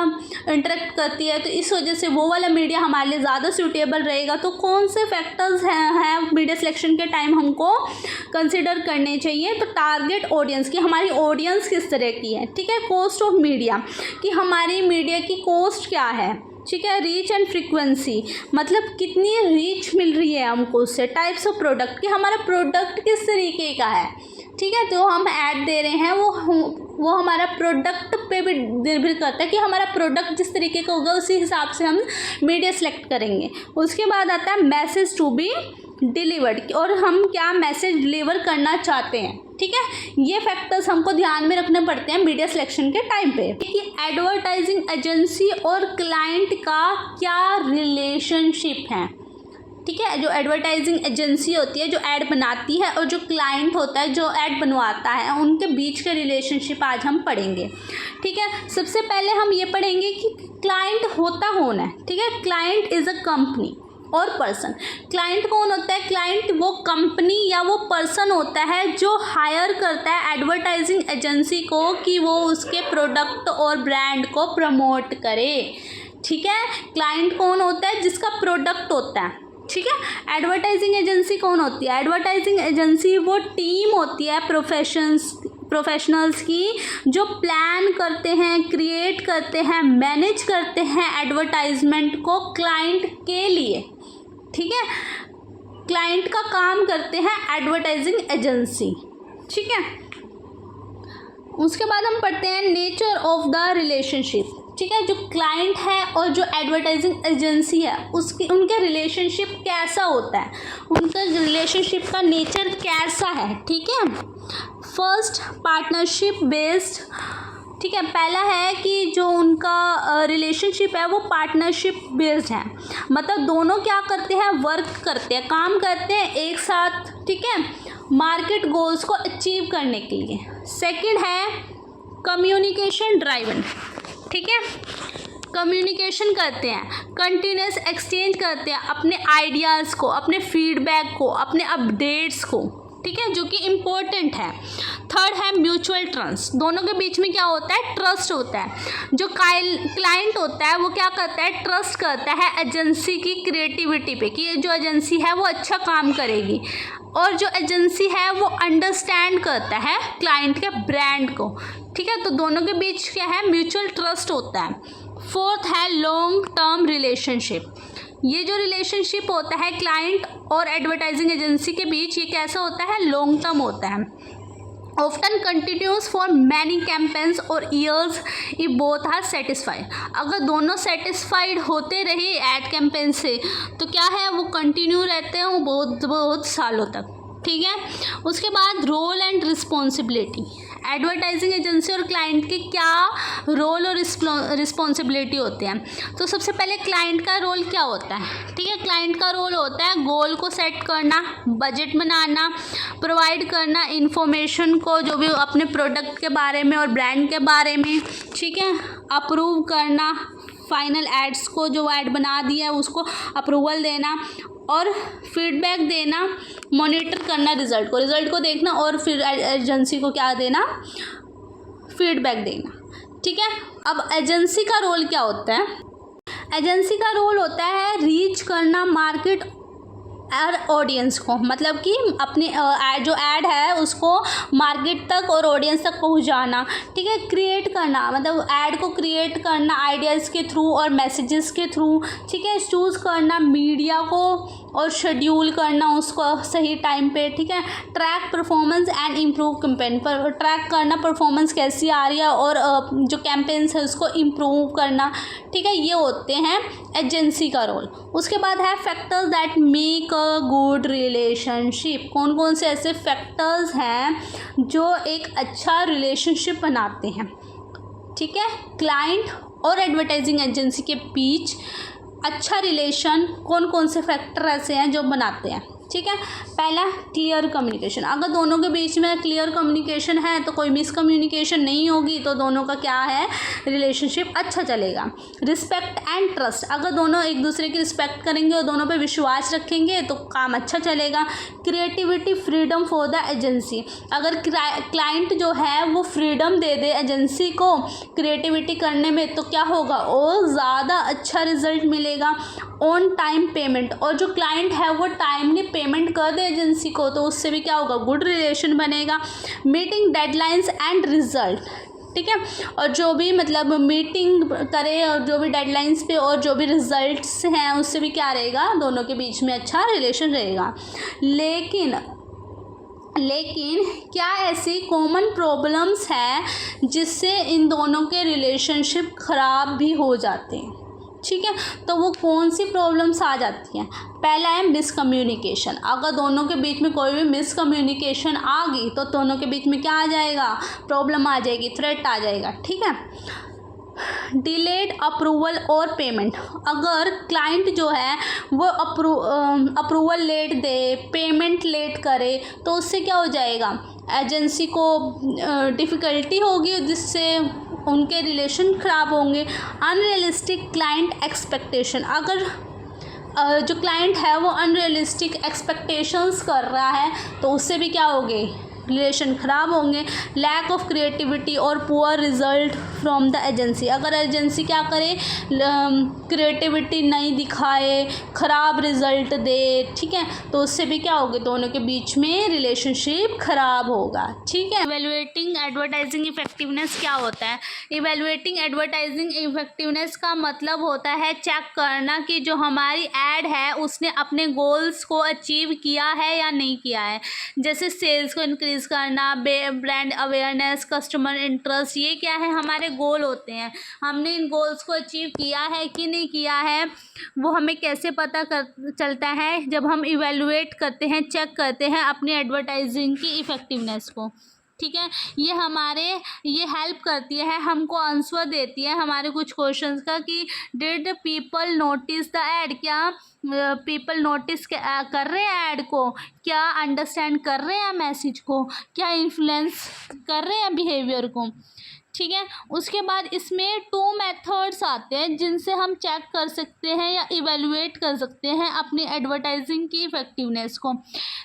इंटरेक्ट करती है, तो इस वजह से वो वाला मीडिया हमारे लिए ज़्यादा सूटेबल रहेगा। तो कौन से फैक्टर्स हैं मीडिया सिलेक्शन के टाइम हमको कंसिडर करने चाहिए? तो टारगेट ऑडियंस की, हमारी ऑडियंस किस तरह की है। ठीक है, कॉस्ट ऑफ मीडिया कि हमारी मीडिया की कॉस्ट क्या है। ठीक है, रीच एंड फ्रीक्वेंसी मतलब कितनी रीच मिल रही है हमको उससे। टाइप्स ऑफ प्रोडक्ट कि हमारा प्रोडक्ट किस तरीके का है। ठीक है, तो हम ऐड दे रहे हैं वो हमारा प्रोडक्ट पे भी निर्भर करता है कि हमारा प्रोडक्ट जिस तरीके का होगा उसी हिसाब से हम मीडिया सेलेक्ट करेंगे। उसके बाद आता है मैसेज टू बी डिलीवर्ड और हम क्या मैसेज डिलीवर करना चाहते हैं। ठीक है, ये फैक्टर्स हमको ध्यान में रखने पड़ते हैं मीडिया सिलेक्शन के टाइम पे। कि एडवर्टाइजिंग एजेंसी और क्लाइंट का क्या रिलेशनशिप है। ठीक है, जो एडवर्टाइजिंग एजेंसी होती है जो ऐड बनाती है और जो क्लाइंट होता है जो ऐड बनवाता है, उनके बीच के रिलेशनशिप आज हम पढ़ेंगे। ठीक है, सबसे पहले हम ये पढ़ेंगे कि क्लाइंट होता कौन है। ठीक है, क्लाइंट इज़ अ कंपनी और पर्सन। क्लाइंट कौन होता है? क्लाइंट वो कंपनी या वो पर्सन होता है जो हायर करता है एडवर्टाइजिंग एजेंसी को कि वो उसके प्रोडक्ट और ब्रांड को प्रमोट करे। ठीक है, क्लाइंट कौन होता है? जिसका प्रोडक्ट होता है। ठीक है, एडवर्टाइजिंग एजेंसी कौन होती है? एडवर्टाइजिंग एजेंसी वो टीम होती है प्रोफेशनल्स की जो प्लान करते हैं, क्रिएट करते हैं, मैनेज करते हैं एडवर्टाइजमेंट को क्लाइंट के लिए। ठीक है, क्लाइंट का काम करते हैं एडवर्टाइजिंग एजेंसी। ठीक है, उसके बाद हम पढ़ते हैं नेचर ऑफ द रिलेशनशिप। ठीक है, जो क्लाइंट है और जो एडवर्टाइजिंग एजेंसी है उनके रिलेशनशिप कैसा होता है, उनका रिलेशनशिप का नेचर कैसा है। ठीक है, फर्स्ट पार्टनरशिप बेस्ड। ठीक है, पहला है कि जो उनका रिलेशनशिप है वो पार्टनरशिप बेस्ड है, मतलब दोनों क्या करते हैं, वर्क करते हैं, काम करते हैं एक साथ। ठीक है, मार्केट गोल्स को अचीव करने के लिए। सेकंड है कम्युनिकेशन ड्राइवन, ठीक है, कम्युनिकेशन करते हैं, कंटिन्यूस एक्सचेंज करते हैं अपने आइडियाज़ को, अपने फीडबैक को, अपने अपडेट्स को, ठीक है, जो कि इम्पोर्टेंट है। थर्ड है म्यूचुअल ट्रस्ट, दोनों के बीच में क्या होता है, ट्रस्ट होता है। जो क्लाइंट होता है वो क्या करता है, ट्रस्ट करता है एजेंसी की क्रिएटिविटी पे कि जो एजेंसी है वो अच्छा काम करेगी, और जो एजेंसी है वो अंडरस्टैंड करता है क्लाइंट के ब्रांड को, ठीक है। तो दोनों के बीच क्या है, म्यूचुअल ट्रस्ट होता है। फोर्थ है लॉन्ग टर्म रिलेशनशिप, ये जो रिलेशनशिप होता है क्लाइंट और एडवर्टाइजिंग एजेंसी के बीच, ये कैसा होता है, लॉन्ग टर्म होता है। Often continues for many campaigns और years if both are satisfied, अगर दोनों सेटिस्फाइड होते रहे एड कैंपेन से तो क्या है, वो कंटिन्यू रहते हैं वो बहुत सालों तक, ठीक है। उसके बाद role and responsibility, advertising agency और क्लाइंट के क्या रोल और रिस्पॉन्सिबिलिटी होते हैं। तो सबसे पहले क्लाइंट का रोल क्या होता है, ठीक है, क्लाइंट का रोल होता है गोल को सेट करना, बजट बनाना, प्रोवाइड करना इंफॉर्मेशन को जो भी अपने प्रोडक्ट के बारे में और ब्रांड के बारे में, ठीक है, अप्रूव करना फाइनल एड्स को, जो ऐड बना दिया है उसको अप्रूवल देना, और फीडबैक देना, मॉनिटर करना रिज़ल्ट को देखना, और फिर एजेंसी को क्या देना, फीडबैक देना, ठीक है। अब एजेंसी का रोल क्या होता है, एजेंसी का रोल होता है रीच करना मार्केट और ऑडियंस को, मतलब कि अपने जो ऐड है उसको मार्केट तक और ऑडियंस तक पहुंचाना, ठीक है। क्रिएट करना, मतलब ऐड को क्रिएट करना आइडियाज़ के थ्रू और मैसेजेस के थ्रू, ठीक है। चूज़ करना मीडिया को और शेड्यूल करना उसको सही टाइम पे, ठीक है। Track performance and improve campaign, पर ट्रैक करना परफॉर्मेंस कैसी आ रही है और जो कैंपेन्स है उसको इम्प्रूव करना, ठीक है। ये होते हैं एजेंसी का रोल। उसके बाद है factors that make a good relationship, कौन कौन से ऐसे फैक्टर्स हैं जो एक अच्छा रिलेशनशिप बनाते हैं, ठीक है। क्लाइंट और एडवर्टाइजिंग एजेंसी के बीच अच्छा रिलेशन कौन कौन से फैक्टर ऐसे हैं जो बनाते हैं, ठीक है। पहला क्लियर कम्युनिकेशन, अगर दोनों के बीच में क्लियर कम्युनिकेशन है तो कोई मिसकम्युनिकेशन नहीं होगी, तो दोनों का क्या है, रिलेशनशिप अच्छा चलेगा। रिस्पेक्ट एंड ट्रस्ट, अगर दोनों एक दूसरे की रिस्पेक्ट करेंगे और दोनों पे विश्वास रखेंगे तो काम अच्छा चलेगा। Creativity freedom for the agency, अगर क्लाइंट जो है वो फ्रीडम दे दे एजेंसी को क्रिएटिविटी करने में तो क्या होगा, और ज़्यादा अच्छा रिजल्ट मिलेगा। ऑन टाइम पेमेंट, और जो क्लाइंट है वो टाइमली पेमेंट कर दे एजेंसी को तो उससे भी क्या होगा, गुड रिलेशन बनेगा। मीटिंग डेडलाइंस एंड रिजल्ट, ठीक है, और जो भी मतलब मीटिंग करे और जो भी डेडलाइंस पे और जो भी रिजल्ट्स हैं उससे भी क्या रहेगा, दोनों के बीच में अच्छा रिलेशन रहेगा। लेकिन क्या ऐसी कॉमन प्रॉब्लम्स हैं जिससे इन दोनों के रिलेशनशिप ख़राब भी हो जाते हैं, ठीक है। तो वो कौन सी प्रॉब्लम्स आ जाती हैं, पहला है मिसकम्युनिकेशन, अगर दोनों के बीच में कोई भी मिसकम्युनिकेशन आ गई तो दोनों के बीच में क्या आ जाएगा, प्रॉब्लम आ जाएगी, थ्रेट आ जाएगा, ठीक है। डिलेड अप्रूवल और पेमेंट, अगर क्लाइंट जो है वो अप्रूवल लेट दे, पेमेंट लेट करे तो उससे क्या हो जाएगा, एजेंसी को डिफ़िकल्टी होगी जिससे उनके रिलेशन ख़राब होंगे। अनरियलिस्टिक क्लाइंट एक्सपेक्टेशन, अगर जो क्लाइंट है वो अनरियलिस्टिक एक्सपेक्टेशंस कर रहा है तो उससे भी क्या होंगे, रिलेशन ख़राब होंगे। लैक ऑफ क्रिएटिविटी और poor result from the agency, अगर एजेंसी क्या करे, क्रिएटिविटी नहीं दिखाए, ख़राब रिजल्ट दे, ठीक है, तो उससे भी क्या होगा, दोनों के बीच में रिलेशनशिप ख़राब होगा, ठीक है। इवैल्यूएटिंग एडवर्टाइजिंग इफेक्टिवनेस क्या होता है, इवैल्यूएटिंग एडवर्टाइजिंग इफेक्टिवनेस का मतलब होता है चेक करना कि जो हमारी ऐड है उसने अपने गोल्स को अचीव किया है या नहीं किया है। जैसे सेल्स को इंक्रीज करना, ब्रांड अवेयरनेस, कस्टमर इंटरेस्ट, ये क्या है, हमारे गोल होते हैं। हमने इन गोल्स को अचीव किया है कि नहीं किया है, वो हमें कैसे पता चलता है, जब हम इवैल्यूएट करते हैं, चेक करते हैं अपनी एडवर्टाइजिंग की इफ़ेक्टिवनेस को, ठीक है। ये हेल्प करती है, हमको आंसर देती है हमारे कुछ क्वेश्चंस का कि did people notice the add, क्या पीपल नोटिस कर रहे हैं ऐड को, क्या अंडरस्टैंड कर रहे हैं मैसेज को, क्या इन्फ्लुएंस कर रहे हैं बिहेवियर को, ठीक है। उसके बाद इसमें 2 मेथड्स आते हैं जिनसे हम चेक कर सकते हैं या इवेलुएट कर सकते हैं अपनी एडवर्टाइजिंग की इफ़ेक्टिवनेस को।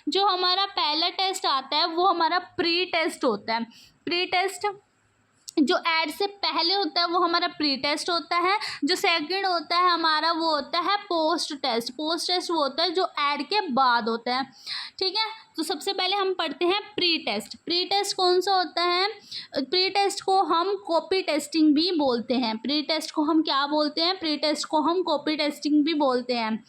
जो हमारा पहला टेस्ट आता है वो हमारा प्री टेस्ट होता है। प्री टेस्ट जो ऐड से पहले होता है वो हमारा प्री टेस्ट होता है। जो सेकंड होता है हमारा वो होता है पोस्ट टेस्ट। पोस्ट टेस्ट वो होता है जो ऐड के बाद होता है। ठीक है, तो सबसे पहले हम पढ़ते हैं प्री टेस्ट। प्री टेस्ट कौन सा होता है? प्री टेस्ट को हम कॉपी टेस्टिंग भी बोलते हैं। प्री टेस्ट को हम क्या बोलते हैं? प्री टेस्ट को हम कॉपी टेस्टिंग भी बोलते हैं।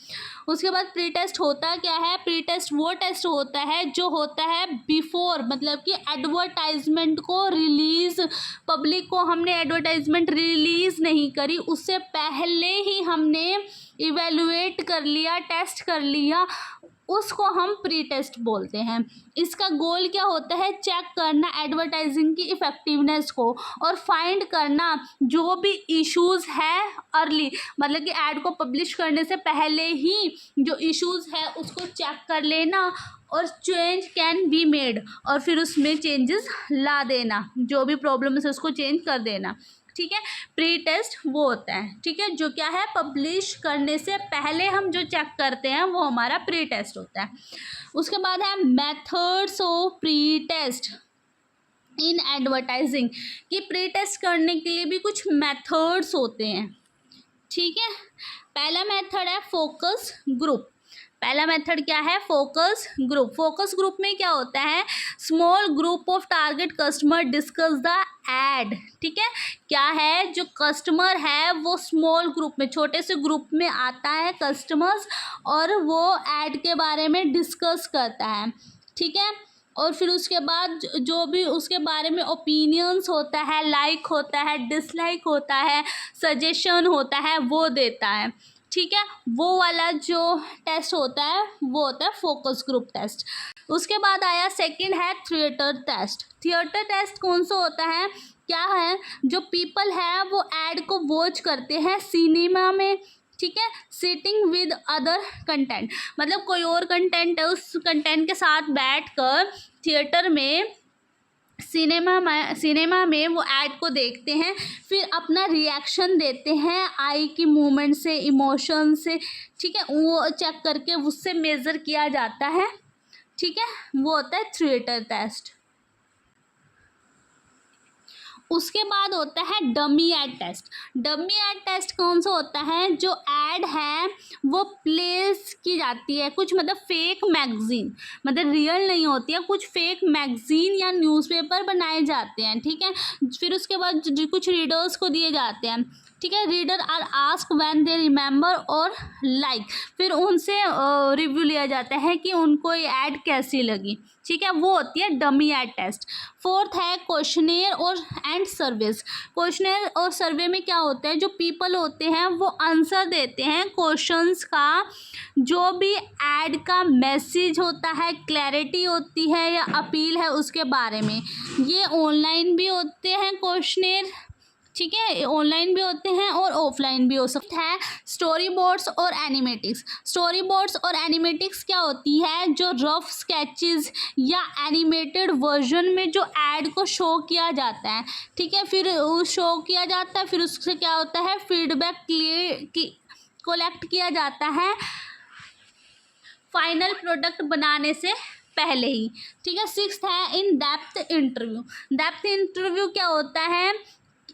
उसके बाद प्री टेस्ट होता क्या है? प्री टेस्ट वो टेस्ट होता है जो होता है बिफोर, मतलब कि एडवर्टाइजमेंट को रिलीज़, पब्लिक को हमने एडवर्टाइजमेंट रिलीज़ नहीं करी, उससे पहले ही हमने इवेलुएट कर लिया, टेस्ट कर लिया, उसको हम प्री टेस्ट बोलते हैं। इसका गोल क्या होता है? चेक करना एडवर्टाइजिंग की इफ़ेक्टिवनेस को और फाइंड करना जो भी इश्यूज़ है अर्ली, मतलब कि ऐड को पब्लिश करने से पहले ही जो इश्यूज़ है उसको चेक कर लेना और चेंज कैन बी मेड, और फिर उसमें चेंजेस ला देना, जो भी प्रॉब्लम है उसको चेंज कर देना। ठीक है, प्री टेस्ट वो होता है, ठीक है, जो क्या है, पब्लिश करने से पहले हम जो चेक करते हैं वो हमारा प्री टेस्ट होता है। उसके बाद है methods of pre test in advertising, कि प्री टेस्ट करने के लिए भी कुछ मेथड्स होते हैं। ठीक है, पहला मेथड है फोकस ग्रुप। पहला मेथड क्या है? Focus group. फोकस ग्रुप में क्या होता है? Small group of target customer discuss the ad. ठीक है, क्या है, जो कस्टमर है वो स्मॉल ग्रुप में, छोटे से ग्रुप में आता है कस्टमर्स, और वो ऐड के बारे में डिस्कस करता है। ठीक है, और फिर उसके बाद जो भी उसके बारे में ओपिनियंस होता है, लाइक होता है, डिसलाइक होता है, सजेशन होता है, वो देता है। ठीक है, वो वाला जो टेस्ट होता है वो होता है फोकस ग्रुप टेस्ट। उसके बाद आया सेकंड है थिएटर टेस्ट। थिएटर टेस्ट कौन सा होता है? क्या है, जो पीपल है वो ऐड को वॉच करते हैं सिनेमा में। ठीक है, सिटिंग विद अदर कंटेंट, मतलब कोई और कंटेंट है, उस कंटेंट के साथ बैठकर थिएटर में, सिनेमा में वो ऐड को देखते हैं, फिर अपना रिएक्शन देते हैं आई की मूवमेंट से, इमोशन से। ठीक है, वो चेक करके उससे मेज़र किया जाता है। ठीक है, वो होता है थिएटर टेस्ट। उसके बाद होता है dummy ad test. Dummy ad test कौन सा होता है? जो ऐड है वो प्लेस की जाती है कुछ, मतलब फेक मैगजीन, मतलब रियल नहीं होती है, कुछ फेक मैगजीन या न्यूज़पेपर बनाए जाते हैं। ठीक है, फिर उसके बाद कुछ रीडर्स को दिए जाते हैं। ठीक है, reader are ask when they remember और लाइक, फिर उनसे रिव्यू लिया जाता है कि उनको ये ऐड कैसी लगी। ठीक है, वो होती है डमी ऐड टेस्ट। फोर्थ है क्वेश्चनेयर और एंड सर्विस। क्वेश्चनेयर और सर्वे में क्या होता है? जो पीपल होते हैं वो आंसर देते हैं क्वेश्चंस का, जो भी ऐड का मैसेज होता है, क्लैरिटी होती है या अपील है उसके बारे में। ये ऑनलाइन भी होते हैं क्वेश्चनेयर, ठीक है, ऑनलाइन भी होते हैं और ऑफलाइन भी हो सकता है। स्टोरी बोर्ड्स और एनिमेटिक्स। स्टोरी बोर्ड्स और एनिमेटिक्स क्या होती है? जो रफ स्केचेस या एनिमेटेड वर्जन में जो ऐड को शो किया जाता है। ठीक है, फिर शो किया जाता है, फिर उससे क्या होता है, फीडबैक कलेक्ट किया जाता है फाइनल प्रोडक्ट बनाने से पहले ही। ठीक है, सिक्स्थ है in depth interview. Depth interview क्या होता है?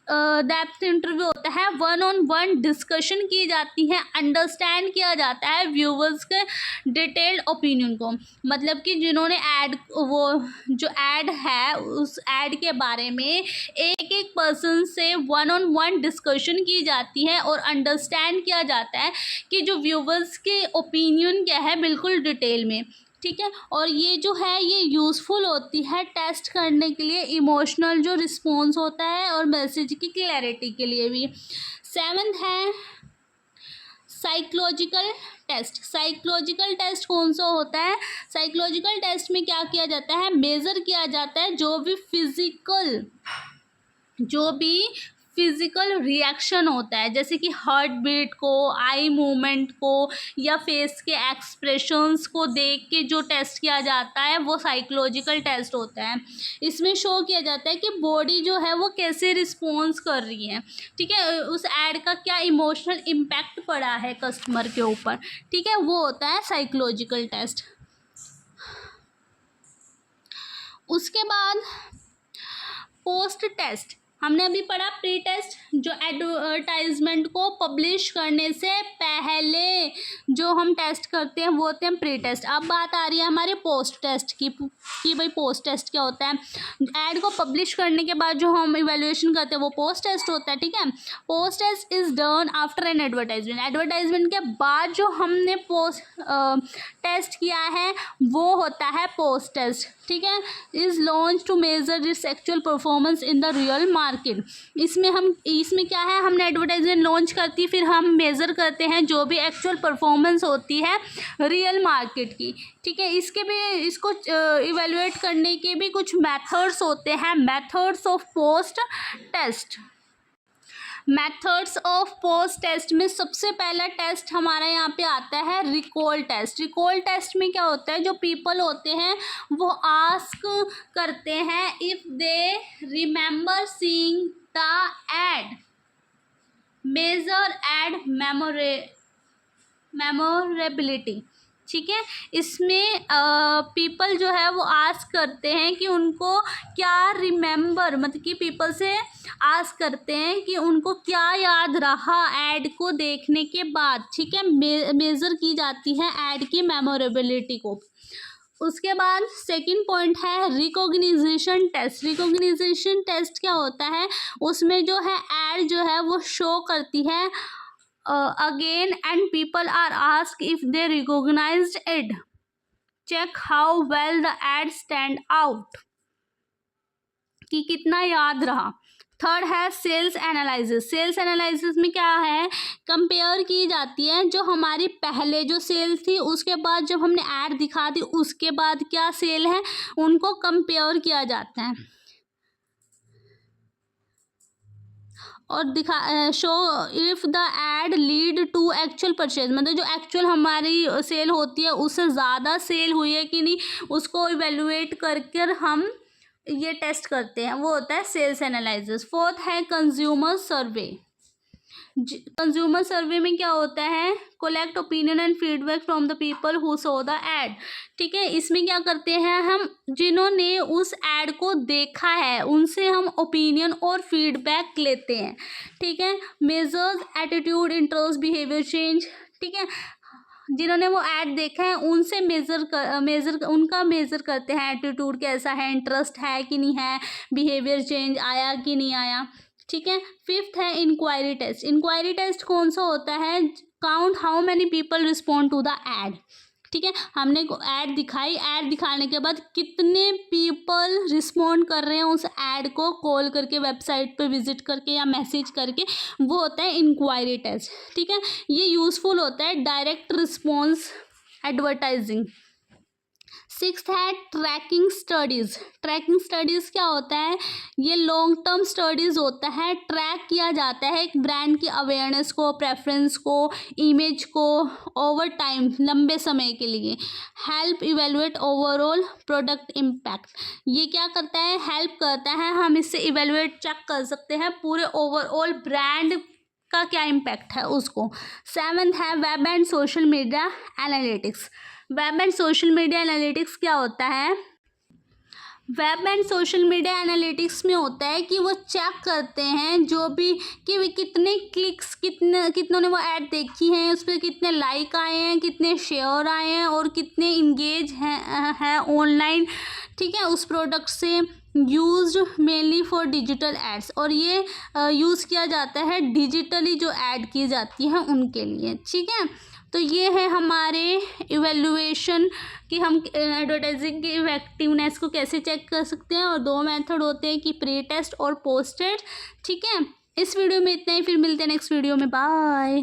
डेप्थ इंटरव्यू होता है 1-on-1 डिस्कशन की जाती है, अंडरस्टैंड किया जाता है व्यूवर्स के डिटेल्ड ओपिनियन को, मतलब कि जिन्होंने ऐड, वो जो ऐड है उस ऐड के बारे में एक एक पर्सन से 1-on-1 डिस्कशन की जाती है और अंडरस्टैंड किया जाता है कि जो व्यूवर्स के ओपिनियन क्या है बिल्कुल डिटेल में। ठीक है, और ये जो है ये यूज़फुल होती है टेस्ट करने के लिए, इमोशनल जो रिस्पॉन्स होता है और मैसेज की क्लैरिटी के लिए भी। सेवंथ है साइकोलॉजिकल टेस्ट। साइकोलॉजिकल टेस्ट कौन सा होता है? साइकोलॉजिकल टेस्ट में क्या किया जाता है? मेज़र किया जाता है जो भी फिज़िकल रिएक्शन होता है, जैसे कि हार्ट बीट को, आई मूवमेंट को या फेस के एक्सप्रेशंस को देख के जो टेस्ट किया जाता है वो साइकोलॉजिकल टेस्ट होता है। इसमें शो किया जाता है कि बॉडी जो है वो कैसे रिस्पॉन्स कर रही है, ठीक है, उस ऐड का क्या इमोशनल इम्पैक्ट पड़ा है कस्टमर के ऊपर, ठीक है, वो होता है साइकोलॉजिकल टेस्ट। उसके बाद पोस्ट टेस्ट, हमने अभी पढ़ा प्री टेस्ट, जो एडवर्टाइजमेंट को पब्लिश करने से पहले जो हम टेस्ट करते हैं वो होते हैं प्री टेस्ट। अब बात आ रही है हमारे पोस्ट टेस्ट की कि भाई पोस्ट टेस्ट क्या होता है। ऐड को पब्लिश करने के बाद जो हम इवैल्यूएशन करते हैं वो पोस्ट टेस्ट होता है, ठीक है। Post test is done after an advertisement, advertisement के बाद जो हमने टेस्ट किया है वो होता है पोस्ट टेस्ट, ठीक है। Is launch to measure its actual performance in the real market. इसमें क्या है, हमने एडवर्टाइजमेंट लॉन्च करती, फिर हम मेज़र करते हैं जो भी एक्चुअल परफॉर्मेंस होती है रियल मार्केट की, ठीक है। इसको इवेलुएट करने के भी कुछ मेथड्स होते हैं, methods of post test. Methods of post test में सबसे पहला टेस्ट हमारा यहाँ पे आता है रिकॉल टेस्ट। रिकॉल टेस्ट में क्या होता है, जो पीपल होते हैं वो आस्क करते हैं if they remember seeing the ad, major ad memorability, ठीक है। इसमें पीपल जो है वो आस्क करते हैं कि उनको क्या रिमेंबर, मतलब कि पीपल से आस्क करते हैं कि उनको क्या याद रहा ऐड को देखने के बाद, ठीक है। मेज़र की जाती है ऐड की मेमोरेबिलिटी को। उसके बाद सेकंड पॉइंट है रिकॉग्निशन टेस्ट। रिकॉग्निशन टेस्ट क्या होता है, उसमें जो है ऐड जो है वो शो करती है again and people are asked if they recognized it, check how well the ad stand out, कि कितना याद रहा। थर्ड है सेल्स एनालिसिस। सेल्स एनालिसिस में क्या है, कंपेयर की जाती है जो हमारी पहले जो सेल थी उसके बाद जब हमने ऐड दिखा दी उसके बाद क्या सेल है उनको कंपेयर किया जाता है और show if the ad lead to actual purchase, मतलब जो एक्चुअल हमारी सेल होती है उससे ज़्यादा सेल हुई है कि नहीं उसको इवेलुएट करके हम ये टेस्ट करते हैं, वो होता है सेल्स एनालिसिस। फोर्थ है कंज्यूमर सर्वे। कंज्यूमर सर्वे में क्या होता है, collect opinion and feedback from the people who saw the ad, ठीक है। इसमें क्या करते हैं हम, जिन्होंने उस एड को देखा है उनसे हम ओपिनियन और फीडबैक लेते हैं, ठीक है। Measures attitude, interest, behaviour change, ठीक है। जिन्होंने वो ऐड देखा है उनसे उनका मेज़र करते हैं, एटीट्यूड कैसा है, इंटरेस्ट है कि नहीं है, बिहेवियर चेंज आया कि नहीं आया, ठीक है। फिफ्थ है इंक्वायरी टेस्ट। इंक्वायरी टेस्ट कौन सा होता है, count how many people respond to the ad, ठीक है। हमने ऐड दिखाई, ऐड दिखाने के बाद कितने पीपल रिस्पॉन्ड कर रहे हैं उस ऐड को, कॉल करके, वेबसाइट पे विजिट करके या मैसेज करके, वो होता है इंक्वायरी टेस्ट, ठीक है। ये यूज़फुल होता है डायरेक्ट रिस्पॉन्स एडवर्टाइजिंग। सिक्स्थ है ट्रैकिंग स्टडीज़। ट्रैकिंग स्टडीज़ क्या होता है, ये लॉन्ग टर्म स्टडीज़ होता है, ट्रैक किया जाता है एक ब्रांड की अवेयरनेस को, प्रेफरेंस को, इमेज को ओवर टाइम, लंबे समय के लिए। Help evaluate overall product impact, ये क्या करता है, हेल्प करता है, हम इससे इवेलुएट चेक कर सकते हैं पूरे ओवरऑल ब्रांड का क्या इम्पैक्ट है उसको। सेवन्थ है web and social media analytics. Web and social media analytics क्या होता है, web and social media analytics में होता है कि वो चेक करते हैं जो भी कि वे कितने क्लिक्स, कितनों ने वो ऐड देखी हैं, उस पर कितने लाइक आए हैं, कितने शेयर आए हैं और कितने इंगेज हैं ऑनलाइन, ठीक है, उस प्रोडक्ट से। Used mainly for digital ads, और ये यूज़ किया जाता है डिजिटली जो ऐड की जाती हैं उनके लिए, ठीक है। तो ये है हमारे इवैल्यूएशन कि हम एडवर्टाइजिंग की इफेक्टिवनेस को कैसे चेक कर सकते हैं, और दो मेथड होते हैं कि प्री टेस्ट और पोस्ट टेस्ट, ठीक है। इस वीडियो में इतना ही, फिर मिलते हैं नेक्स्ट वीडियो में, बाय।